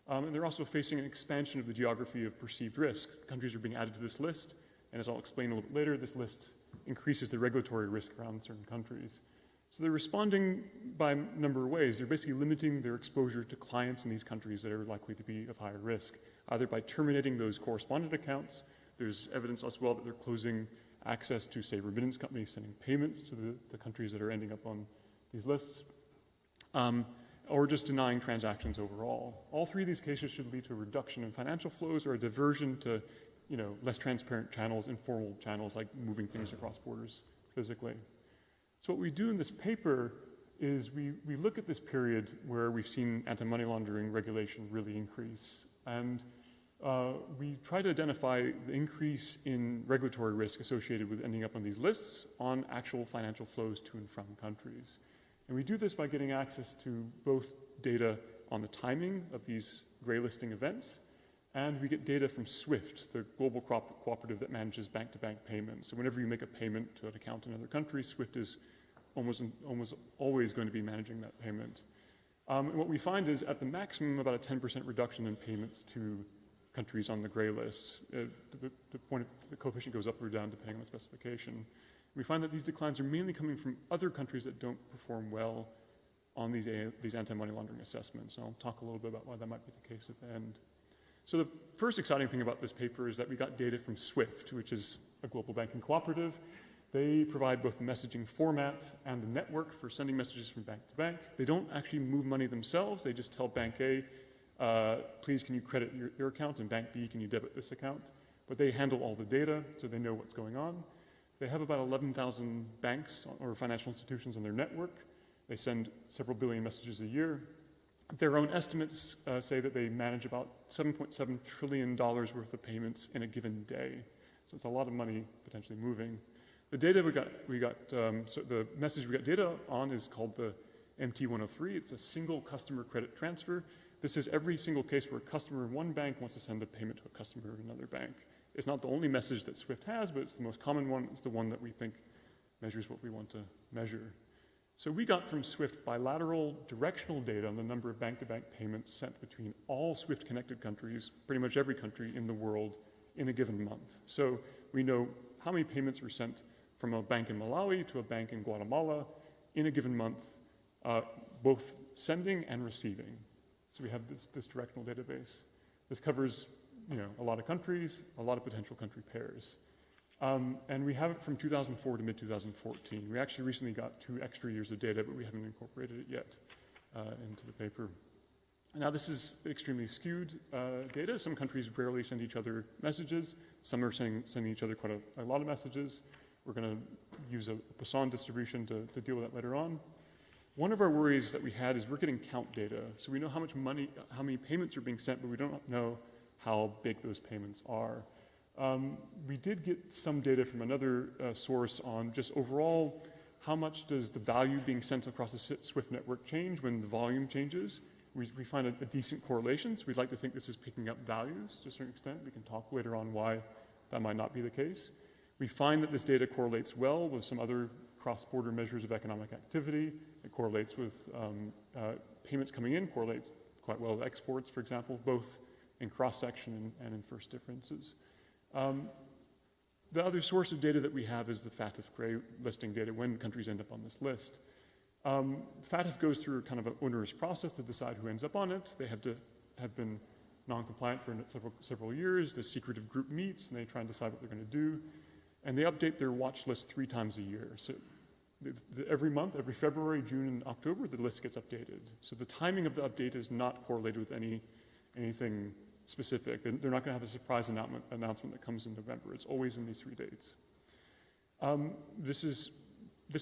And they're also facing an expansion of the geography of perceived risk. Countries are being added to this list, and as I'll explain a little bit later, this list increases the regulatory risk around certain countries. So they're responding by a number of ways. They're basically limiting their exposure to clients in these countries that are likely to be of higher risk, either by terminating those correspondent accounts. There's evidence as well that they're closing access to, say, remittance companies sending payments to the countries that are ending up on these lists, or just denying transactions overall. All three of these cases should lead to a reduction in financial flows or a diversion to less transparent channels, informal channels like moving things across borders physically. So what we do in this paper is we look at this period where we've seen anti-money laundering regulation really increase. And we try to identify the increase in regulatory risk associated with ending up on these lists on actual financial flows to and from countries. And we do this by getting access to both data on the timing of these gray listing events, and we get data from SWIFT, the global cooperative that manages bank-to-bank payments. So whenever you make a payment to an account in another country, SWIFT is almost always going to be managing that payment. And what we find is at the maximum about a 10% reduction in payments to countries on the gray list. The coefficient goes up or down depending on the specification. We find that these declines are mainly coming from other countries that don't perform well on these anti-money laundering assessments. And I'll talk a little bit about why that might be the case at the end. So the first exciting thing about this paper is that we got data from SWIFT, which is a global banking cooperative. They provide both the messaging format and the network for sending messages from bank to bank. They don't actually move money themselves. They just tell Bank A, please can you credit your account, and Bank B, can you debit this account? But they handle all the data, so they know what's going on. They have about 11,000 banks or financial institutions on their network. They send several billion messages a year. Their own estimates say that they manage about $7.7 trillion worth of payments in a given day. So it's a lot of money potentially moving. The data so the message we got data on is called the MT103. It's a single customer credit transfer. This is every single case where a customer in one bank wants to send a payment to a customer in another bank. It's not the only message that SWIFT has, but it's the most common one. It's the one that we think measures what we want to measure. So we got from SWIFT bilateral directional data on the number of bank-to-bank payments sent between all SWIFT-connected countries, pretty much every country in the world, in a given month. So we know how many payments were sent from a bank in Malawi to a bank in Guatemala in a given month, both sending and receiving. So we have this directional database. This covers, a lot of countries, a lot of potential country pairs. And we have it from 2004 to mid-2014. We actually recently got 2 extra years of data, but we haven't incorporated it yet into the paper. Now, this is extremely skewed data. Some countries rarely send each other messages. Some are sending each other quite a lot of messages. We're going to use a Poisson distribution to deal with that later on. One of our worries that we had is we're getting count data. So we know how much money, how many payments are being sent, but we don't know how big those payments are. We did get some data from another source on just overall how much does the value being sent across the SWIFT network change when the volume changes. We find a decent correlation, so we'd like to think this is picking up values to a certain extent. We can talk later on why that might not be the case. We find that this data correlates well with some other cross-border measures of economic activity. It correlates with payments coming in, correlates quite well with exports, for example, both in cross-section and in first differences. The other source of data that we have is the FATF gray listing data when countries end up on this list. FATF goes through kind of an onerous process to decide who ends up on it. They have to have been non-compliant for several years. The secretive group meets and they try and decide what they're going to do. And they update their watch list 3 times a year. So every month, every February, June, and October, the list gets updated. So the timing of the update is not correlated with anything specific. They're not going to have a surprise announcement that comes in November. It's always in these 3 dates. This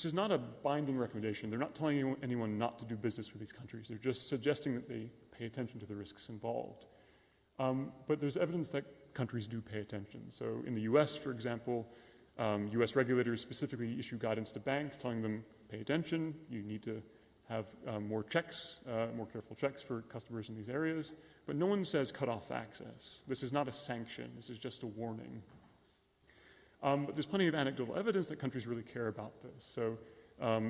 is not a binding recommendation. They're not telling anyone not to do business with these countries. They're just suggesting that they pay attention to the risks involved. But there's evidence that countries do pay attention. So in the US, for example, US regulators specifically issue guidance to banks telling them, pay attention, you need to have more checks, more careful checks for customers in these areas. But no one says cut off access. This is not a sanction. This is just a warning. But there's plenty of anecdotal evidence that countries really care about this. So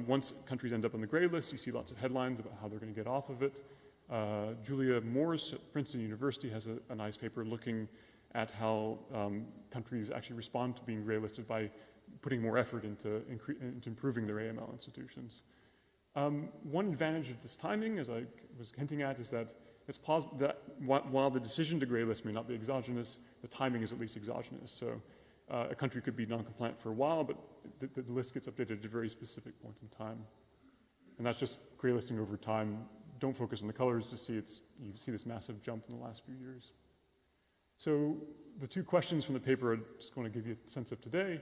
once countries end up on the gray list, you see lots of headlines about how they're going to get off of it. Julia Morse at Princeton University has a nice paper looking at how countries actually respond to being gray listed by putting more effort into improving their AML institutions. One advantage of this timing, as I was hinting at, is that it's possible that while the decision to gray list may not be exogenous, the timing is at least exogenous. So a country could be non-compliant for a while, but the list gets updated at a very specific point in time. And that's just gray listing over time. Don't focus on the colors, just you see this massive jump in the last few years. So the 2 questions from the paper I'm just going to give you a sense of today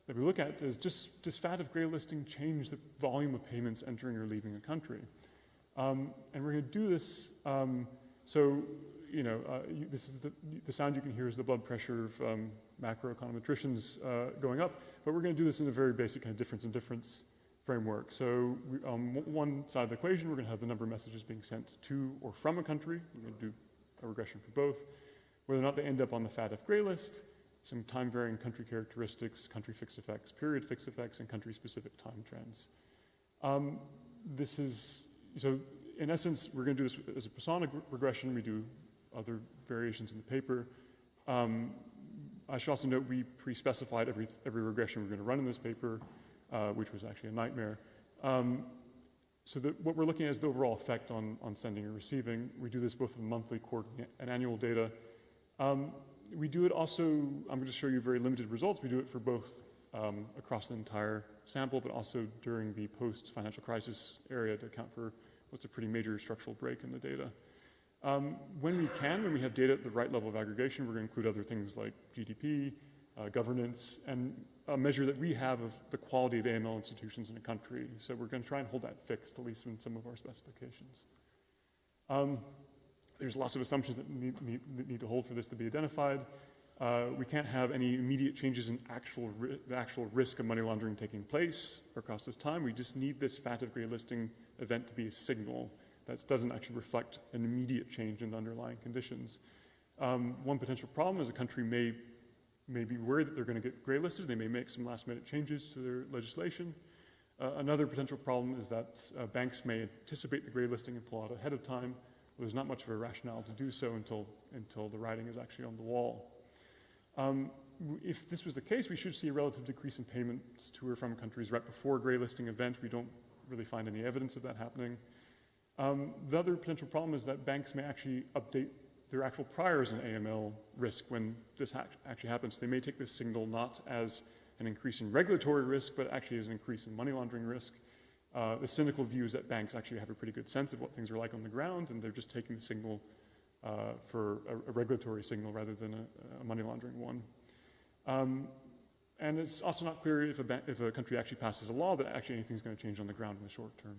that we look at is does FATF gray listing change the volume of payments entering or leaving a country? And we're going to do this, this is the sound you can hear is the blood pressure of macroeconometricians going up, but we're going to do this in a very basic kind of difference in difference framework. So on one side of the equation, we're going to have the number of messages being sent to or from a country. We're going to do a regression for both. Whether or not they end up on the FATF gray list, some time-varying country characteristics, country fixed effects, period fixed effects, and country-specific time trends. So in essence, we're going to do this as a Poisson regression. We do other variations in the paper. I should also note we pre-specified every regression we're going to run in this paper, which was actually a nightmare. So what we're looking at is the overall effect on sending and receiving. We do this both in monthly, quarterly, and annual data. We do it also, I'm going to show you very limited results. We do it for both across the entire sample, but also during the post-financial crisis area to account for what's a pretty major structural break in the data. When we have data at the right level of aggregation, we're going to include other things like GDP, governance, and a measure that we have of the quality of AML institutions in a country. So we're going to try and hold that fixed, at least in some of our specifications. There's lots of assumptions that need to hold for this to be identified. We can't have any immediate changes in the actual risk of money laundering taking place across this time. We just need this FATF gray listing event to be a signal that doesn't actually reflect an immediate change in the underlying conditions. One potential problem is a country may be worried that they're going to get gray listed. They may make some last-minute changes to their legislation. Another potential problem is that banks may anticipate the gray listing and pull out ahead of time. There's not much of a rationale to do so until the writing is actually on the wall. If this was the case, we should see a relative decrease in payments to or from countries right before a gray listing event. We don't really find any evidence of that happening. The other potential problem is that banks may actually update their actual priors in AML risk when this actually happens. They may take this signal not as an increase in regulatory risk, but actually as an increase in money laundering risk. The cynical view is that banks actually have a pretty good sense of what things are like on the ground, and they're just taking the signal for a regulatory signal rather than a money laundering one. And it's also not clear if a country actually passes a law that actually anything's going to change on the ground in the short term.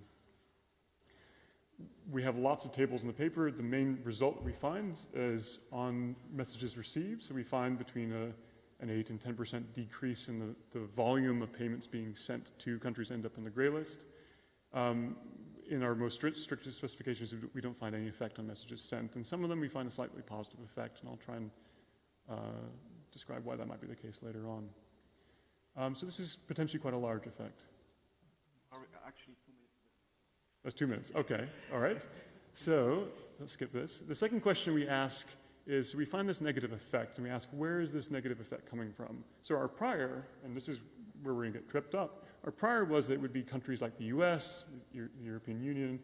We have lots of tables in the paper. The main result we find is on messages received. So we find between an 8 and 10% decrease in the volume of payments being sent to countries that end up on the gray list. In our most strictest specifications, we don't find any effect on messages sent. And some of them we find a slightly positive effect, and I'll try and describe why that might be the case later on. So this is potentially quite a large effect. Are we actually 2 minutes? That's 2 minutes. Okay. All right. So let's skip this. The second question we ask is, we find this negative effect, and we ask, where is this negative effect coming from? So our prior, and this is where we're going to get tripped up, our prior was that it would be countries like the US, the European Union,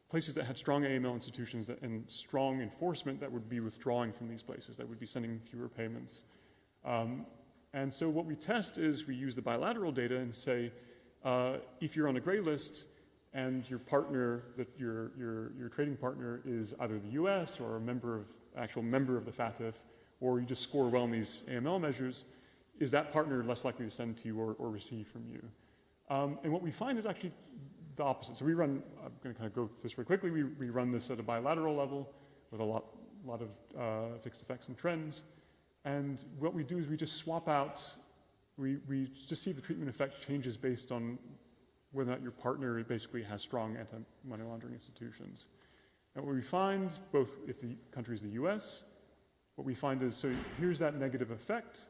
places that had strong AML institutions and strong enforcement that would be withdrawing from these places, that would be sending fewer payments. And so what we test is we use the bilateral data and say, if you're on a gray list and your partner, your trading partner is either the US or a actual member of the FATF, or you just score well in these AML measures, is that partner less likely to send to you or receive from you? And what we find is actually the opposite. So we run, I'm going to kind of go through this very quickly, we run this at a bilateral level with a lot of fixed effects and trends. And what we do is we just swap out, we just see if the treatment effect changes based on whether or not your partner basically has strong anti-money laundering institutions. And what we find, both if the country is the US, what we find is, so here's that negative effect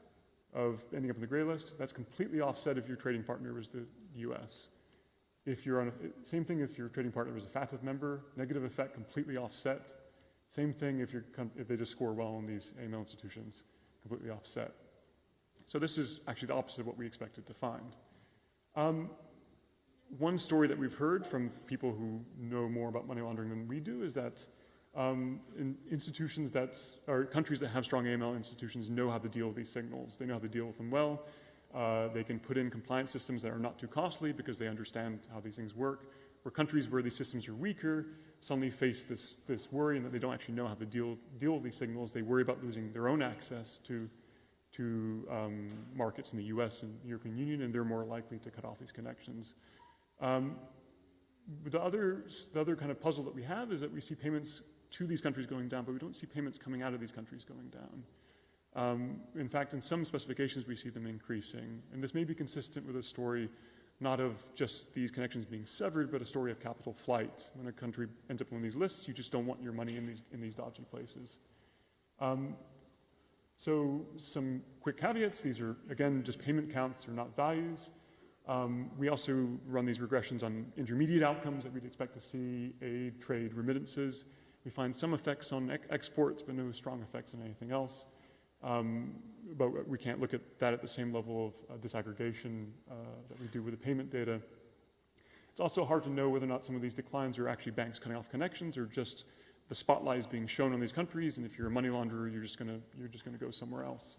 of ending up on the gray list. That's completely offset if your trading partner was the US. If you're on same thing if your trading partner was a FATF member, negative effect completely offset. Same thing if they just score well in these AML institutions, completely offset. So this is actually the opposite of what we expected to find. One story that we've heard from people who know more about money laundering than we do is that in institutions or countries that have strong AML institutions know how to deal with these signals. They know how to deal with them well. They can put in compliance systems that are not too costly because they understand how these things work. Where countries where these systems are weaker suddenly face this worry and that they don't actually know how to deal with these signals. They worry about losing their own access to markets in the US and European Union, and they're more likely to cut off these connections. The other kind of puzzle that we have is that we see payments to these countries going down, but we don't see payments coming out of these countries going down. In fact, in some specifications, we see them increasing. And this may be consistent with a story not of just these connections being severed, but a story of capital flight. When a country ends up on these lists, you just don't want your money in these dodgy places. So some quick caveats. These are, again, just payment counts, are not values. We also run these regressions on intermediate outcomes that we'd expect to see, aid, trade, remittances. We find some effects on exports, but no strong effects on anything else. But we can't look at that at the same level of disaggregation that we do with the payment data. It's also hard to know whether or not some of these declines are actually banks cutting off connections or just the spotlight is being shown on these countries, and if you're a money launderer, you're just going to go somewhere else.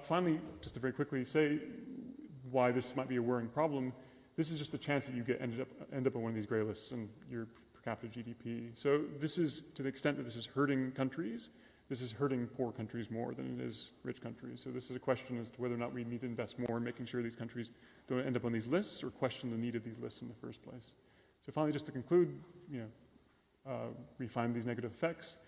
Finally, just to very quickly say why this might be a worrying problem, this is just the chance that you end up on one of these gray lists and your per capita GDP. So this is, to the extent that this is hurting countries, this is hurting poor countries more than it is rich countries. So this is a question as to whether or not we need to invest more in making sure these countries don't end up on these lists or question the need of these lists in the first place. So finally, just to conclude, we find these negative effects.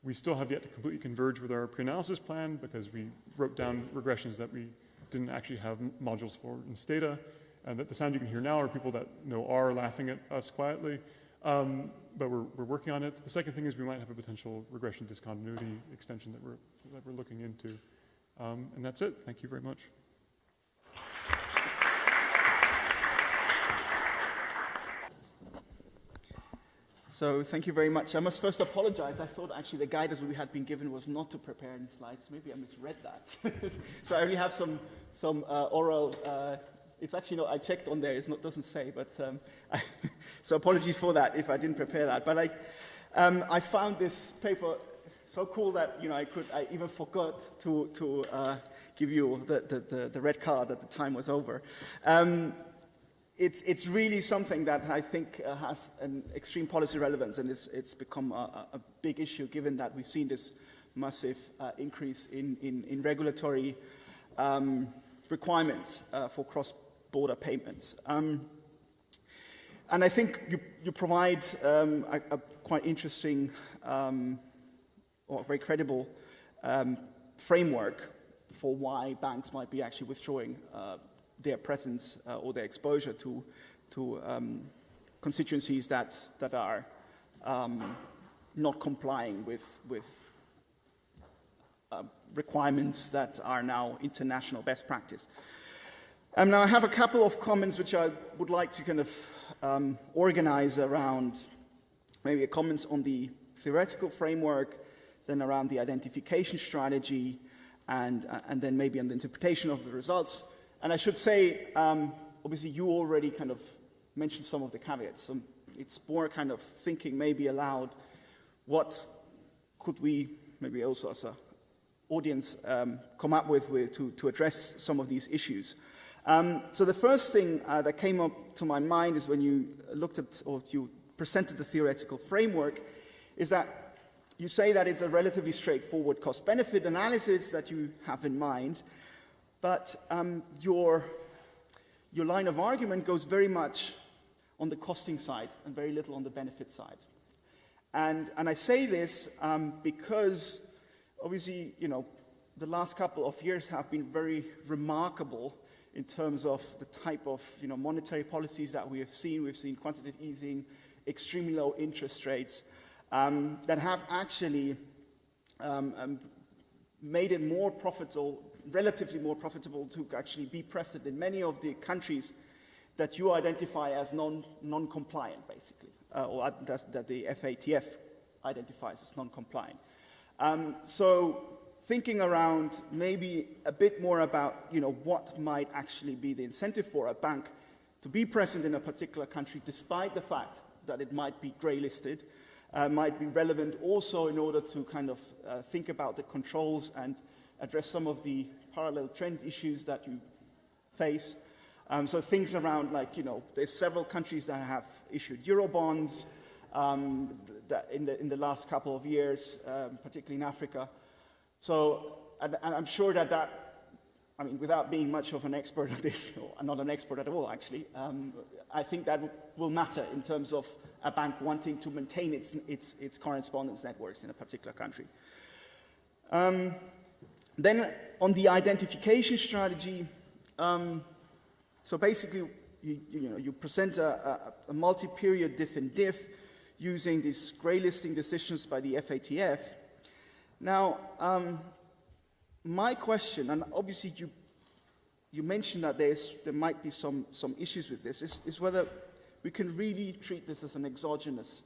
We still have yet to completely converge with our pre-analysis plan because we wrote down regressions that we didn't actually have modules for in Stata, and that the sound you can hear now are people that know R laughing at us quietly, but we're working on it. The second thing is we might have a potential regression discontinuity extension that we're looking into. And that's it. Thank you very much. So thank you very much. I must first apologize. I thought actually the guidance we had been given was not to prepare any slides. Maybe I misread that. So I only have some oral. It's actually not. I checked on there. It doesn't say. But so apologies for that if I didn't prepare that. But I found this paper so cool that I even forgot to give you the red card that the time was over. It's really something that I think has an extreme policy relevance, and it's become a big issue given that we've seen this massive increase in regulatory requirements for cross-border payments. And I think you provide a quite interesting or very credible framework for why banks might be actually withdrawing their presence or their exposure to constituencies that are not complying with requirements that are now international best practice. Now I have a couple of comments which I would like to kind of organize around maybe comments on the theoretical framework, then around the identification strategy, and then maybe on the interpretation of the results. And I should say, obviously you already kind of mentioned some of the caveats. It's more kind of thinking maybe aloud, what could we maybe also as an audience come up with to address some of these issues. So the first thing that came up to my mind is when you looked at, or you presented the theoretical framework, is that you say that it's a relatively straightforward cost-benefit analysis that you have in mind, but your line of argument goes very much on the costing side and very little on the benefit side. And I say this because obviously, the last couple of years have been very remarkable in terms of the type of monetary policies that we have seen. We've seen quantitative easing, extremely low interest rates that have actually made it more profitable, relatively more profitable to actually be present in many of the countries that you identify as non-compliant, basically, or that the FATF identifies as non-compliant. So thinking around maybe a bit more about what might actually be the incentive for a bank to be present in a particular country, despite the fact that it might be grey-listed, might be relevant also in order to kind of think about the controls and address some of the parallel trend issues that you face. So things around there's several countries that have issued Eurobonds that in the last couple of years, particularly in Africa. So, and I'm sure that without being much of an expert on this, or not an expert at all actually, I think that will matter in terms of a bank wanting to maintain its correspondence networks in a particular country. Then on the identification strategy, so basically you present a multi-period diff and diff using these grey listing decisions by the FATF. Now, my question, and obviously you mentioned that there might be some issues with this, is whether we can really treat this as an exogenous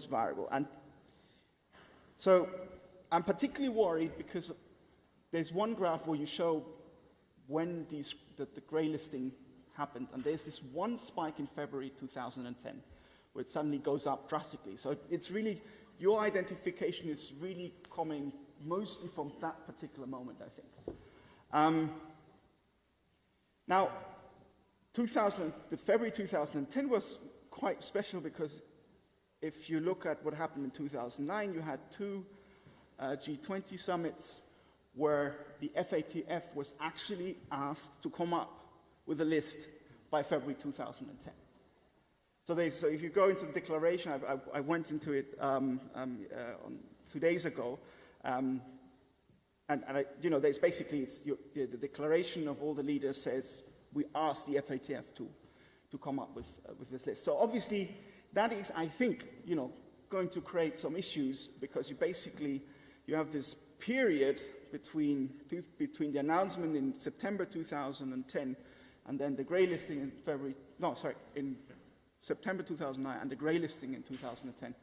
variable. And so I'm particularly worried because there's one graph where you show when the grey listing happened, and there's this one spike in February 2010 where it suddenly goes up drastically. So it's really, your identification is really coming mostly from that particular moment, I think. Now, the February 2010 was quite special because if you look at what happened in 2009, you had two G20 summits where the FATF was actually asked to come up with a list by February 2010. So if you go into the declaration, I went into it on 2 days ago, and there's basically the declaration of all the leaders says we ask the FATF to come up with this list. So obviously that is, I think, going to create some issues, because you have this period between the announcement in September 2010 and then the grey listing in September 2009 and the grey listing in 2010,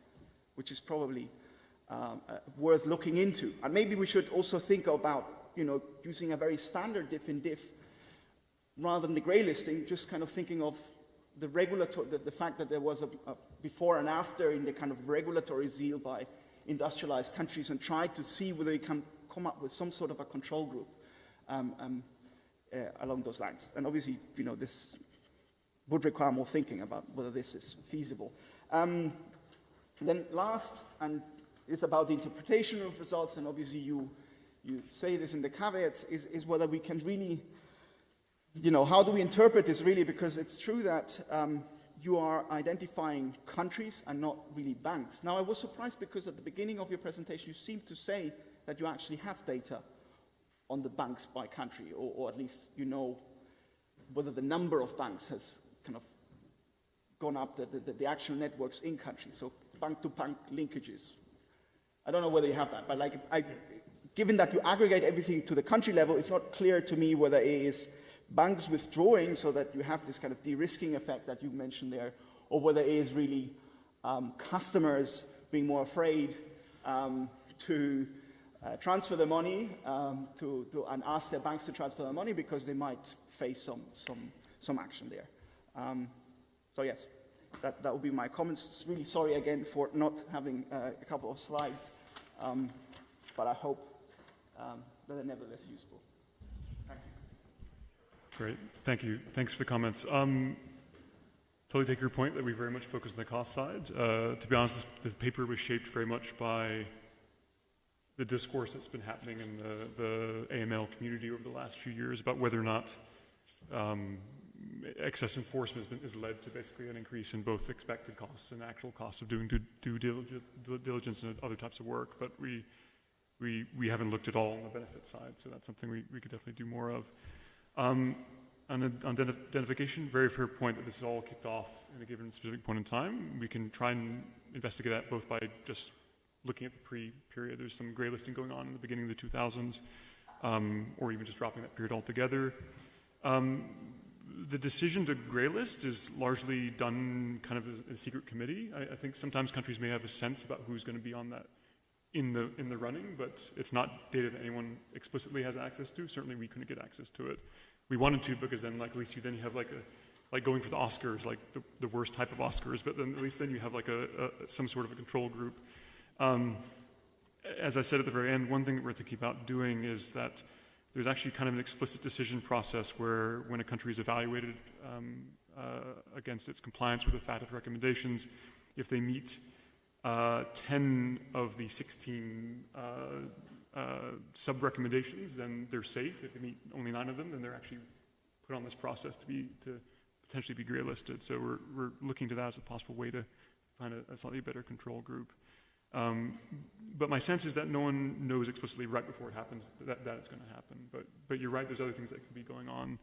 which is probably worth looking into. And maybe we should also think about, using a very standard diff in diff rather than the grey listing, just kind of thinking of the fact that there was a before and after in the kind of regulatory zeal by industrialized countries, and tried to see whether we can come up with some sort of a control group along those lines. And obviously, this would require more thinking about whether this is feasible. Then last, and it's about the interpretation of results, and obviously you say this in the caveats, is whether we can really, how do we interpret this really? Because it's true that you are identifying countries and not really banks. Now, I was surprised because at the beginning of your presentation, you seemed to say that you actually have data on the banks by country, or at least whether the number of banks has kind of gone up, the actual networks in countries, so bank-to-bank linkages. I don't know whether you have that, but given that you aggregate everything to the country level, it's not clear to me whether it is banks withdrawing so that you have this kind of de-risking effect that you mentioned there, or whether it is really customers being more afraid to transfer the money and ask their banks to transfer the money because they might face some action there. So yes, that would be my comments. Really sorry again for not having a couple of slides, but I hope that they're nevertheless useful. Thank you. Great, thank you. Thanks for the comments. Totally take your point that we very much focus on the cost side. To be honest, this paper was shaped very much by the discourse that's been happening in the AML community over the last few years about whether or not excess enforcement has led to basically an increase in both expected costs and actual costs of doing due diligence and other types of work. But we haven't looked at all on the benefit side, so that's something we could definitely do more of. On identification, very fair point that this is all kicked off in a given specific point in time. We can try and investigate that both by just looking at the pre-period. There's some gray listing going on in the beginning of the 2000s, or even just dropping that period altogether. The decision to gray list is largely done kind of as a secret committee. I think sometimes countries may have a sense about who's going to be on that in the running, but it's not data that anyone explicitly has access to. Certainly we couldn't get access to it. We wanted to, because then at least you have like going for the Oscars, like the worst type of Oscars, but then at least then you have like some sort of a control group. As I said at the very end, one thing that we're thinking about doing is that there's actually kind of an explicit decision process where when a country is evaluated against its compliance with the FATF recommendations, if they meet 10 of the 16 sub-recommendations, then they're safe. If they meet only 9 of them, then they're actually put on this process to potentially be gray listed. So we're looking to that as a possible way to find a slightly better control group. But my sense is that no one knows explicitly right before it happens that it's going to happen. But you're right, there's other things that could be going on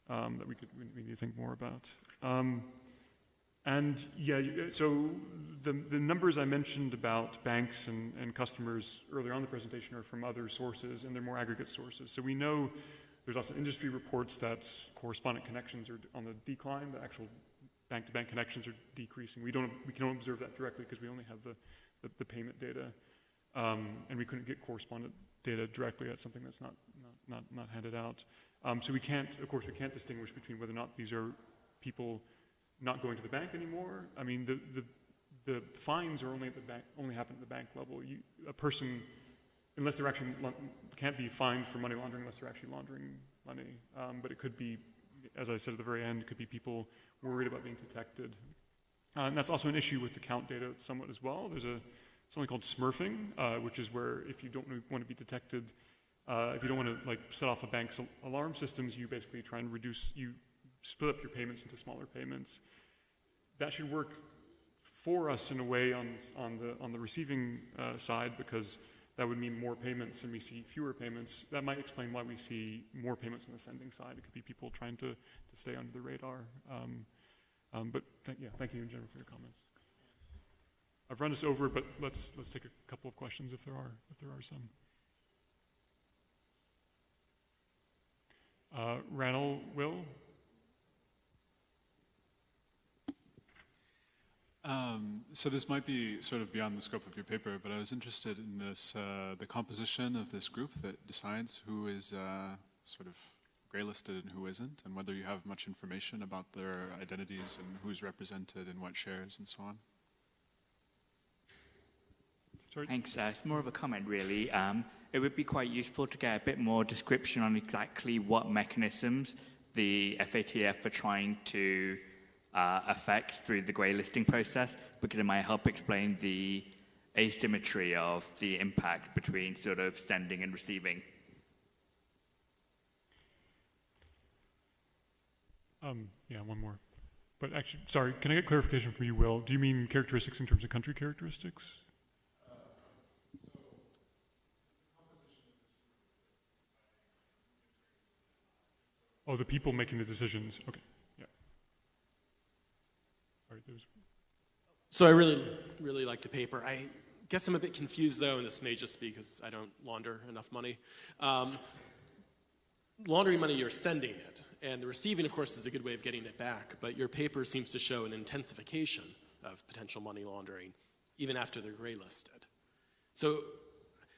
that we need to think more about. And yeah, so the numbers I mentioned about banks and customers earlier on in the presentation are from other sources, and they're more aggregate sources. So we know there's also industry reports that correspondent connections are on the decline, the actual bank-to-bank connections are decreasing. We can only observe that directly because we only have the payment data, and we couldn't get correspondent data directly. That's something that's not handed out. So we can't distinguish between whether or not these are people not going to the bank anymore. I mean, the fines are only happen at the bank level. A person, unless they're actually can't be fined for money laundering unless they're actually laundering money. But it could be, as I said at the very end, it could be people worried about being detected. And that's also an issue with the count data somewhat as well. There's something called Smurfing, which is where if you don't want to be detected, if you don't want to set off a bank's alarm systems, you basically try and you split up your payments into smaller payments. that should work for us in a way on the receiving side, because that would mean more payments and we see fewer payments. That might explain why we see more payments on the sending side. It could be people trying to stay under the radar. But thank you in general for your comments. I've run this over, but let's take a couple of questions if there are some. Ranel, Will? So this might be sort of beyond the scope of your paper, but I was interested in this, the composition of this group that decides who is sort of grey-listed and who isn't, and whether you have much information about their identities and who's represented and what shares and so on. Sorry. Thanks. It's more of a comment, really. It would be quite useful to get a bit more description on exactly what mechanisms the FATF are trying to affect through the grey listing process, because it might help explain the asymmetry of the impact between sort of sending and receiving. Yeah, one more. But actually, sorry, can I get clarification from you, Will? Do you mean characteristics in terms of country characteristics? Oh, the people making the decisions. Okay, yeah. All right, So I really like the paper. I guess I'm a bit confused, though, and this may just be because I don't launder enough money. Laundering money, you're sending it, and the receiving, of course, is a good way of getting it back, but your paper seems to show an intensification of potential money laundering, even after they're gray listed. So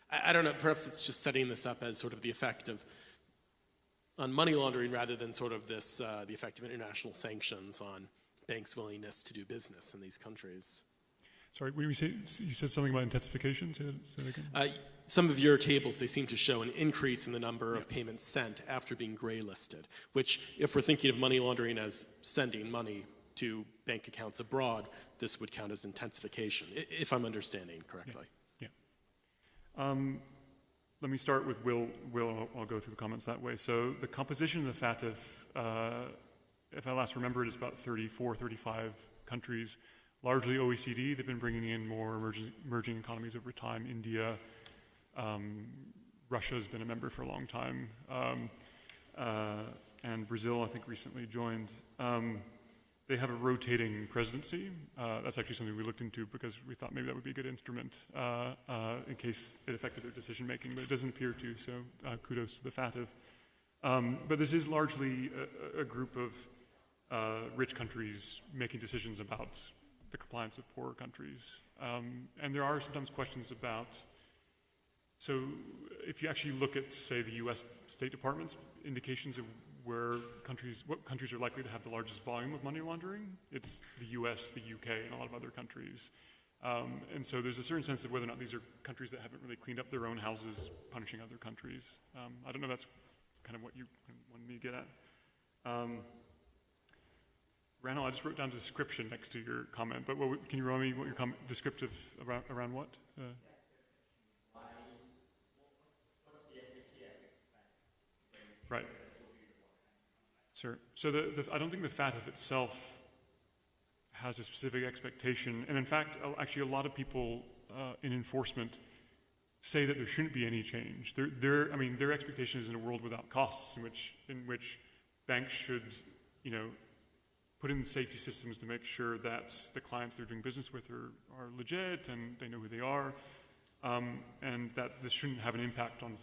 I don't know, perhaps it's just setting this up as sort of the effect of on money laundering rather than sort of this, the effect of international sanctions on banks' willingness to do business in these countries. Sorry, when you said something about intensification? Say that again. Some of your tables, they seem to show an increase in the number of payments sent after being gray listed, which if we're thinking of money laundering as sending money to bank accounts abroad, this would count as intensification, if I'm understanding correctly. Yeah. Let me start with Will. I'll go through the comments that way. So the composition of the FATF, if I last remember, it is about 34, 35 countries, largely OECD. They've been bringing in more emerging economies over time. India, Russia's been a member for a long time, and Brazil, I think, recently joined. They have a rotating presidency. That's actually something we looked into because we thought maybe that would be a good instrument in case it affected their decision making, but it doesn't appear to, so kudos to the FATF. But this is largely a group of rich countries making decisions about the compliance of poorer countries. And there are sometimes questions about, so if you actually look at, say, the US State Department's indications of what countries are likely to have the largest volume of money laundering, it's the US, the UK, and a lot of other countries. And so there's a certain sense of whether or not these are countries that haven't really cleaned up their own houses, punishing other countries. I don't know if that's kind of what you wanted me to get at. Randall, I just wrote down a description next to your comment, but can you remind me what your comment, descriptive around what? Right. Sure. So I don't think the FATF itself has a specific expectation, and in fact, actually a lot of people in enforcement say that there shouldn't be any change. Their expectation is in a world without costs, in which banks should, put in safety systems to make sure that the clients they're doing business with are legit and they know who they are, and that this shouldn't have an impact on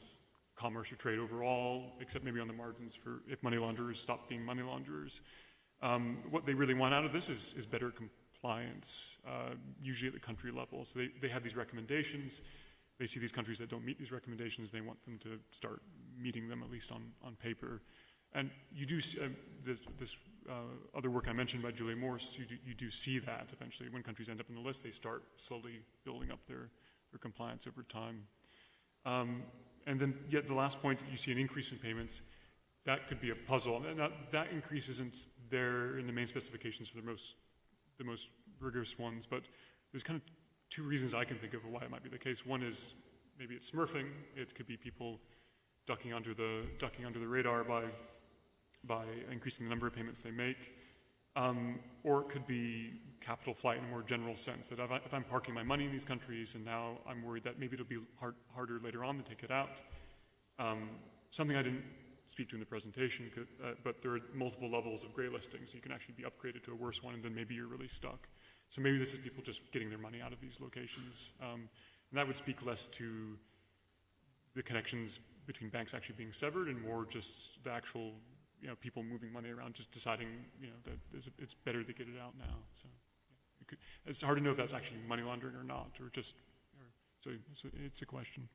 commerce or trade overall, except maybe on the margins for if money launderers stop being money launderers. What they really want out of this is better compliance, usually at the country level. So they have these recommendations. They see these countries that don't meet these recommendations. They want them to start meeting them, at least on paper. And you do see this other work I mentioned by Julia Morse, you do see that eventually. When countries end up on the list, they start slowly building up their compliance over time. And then yet the last point, you see an increase in payments. That could be a puzzle. Now, that increase isn't there in the main specifications for the most rigorous ones, but there's kind of two reasons I can think of why it might be the case. One is maybe it's smurfing. It could be people ducking under the radar by increasing the number of payments they make, or it could be capital flight in a more general sense, that if I'm parking my money in these countries and now I'm worried that maybe it'll be harder later on to take it out. Something I didn't speak to in the presentation, but there are multiple levels of gray listings. You can actually be upgraded to a worse one, and then maybe you're really stuck. So maybe this is people just getting their money out of these locations. And that would speak less to the connections between banks actually being severed and more just the actual, people moving money around, just deciding, that it's better to get it out now. So it's hard to know if that's actually money laundering or not, so it's a question.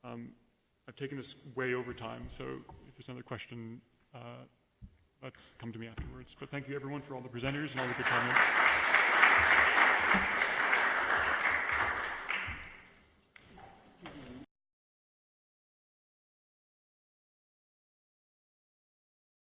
I've taken this way over time, so if there's another question, let's come to me afterwards. But thank you everyone for all the presenters and all the good comments.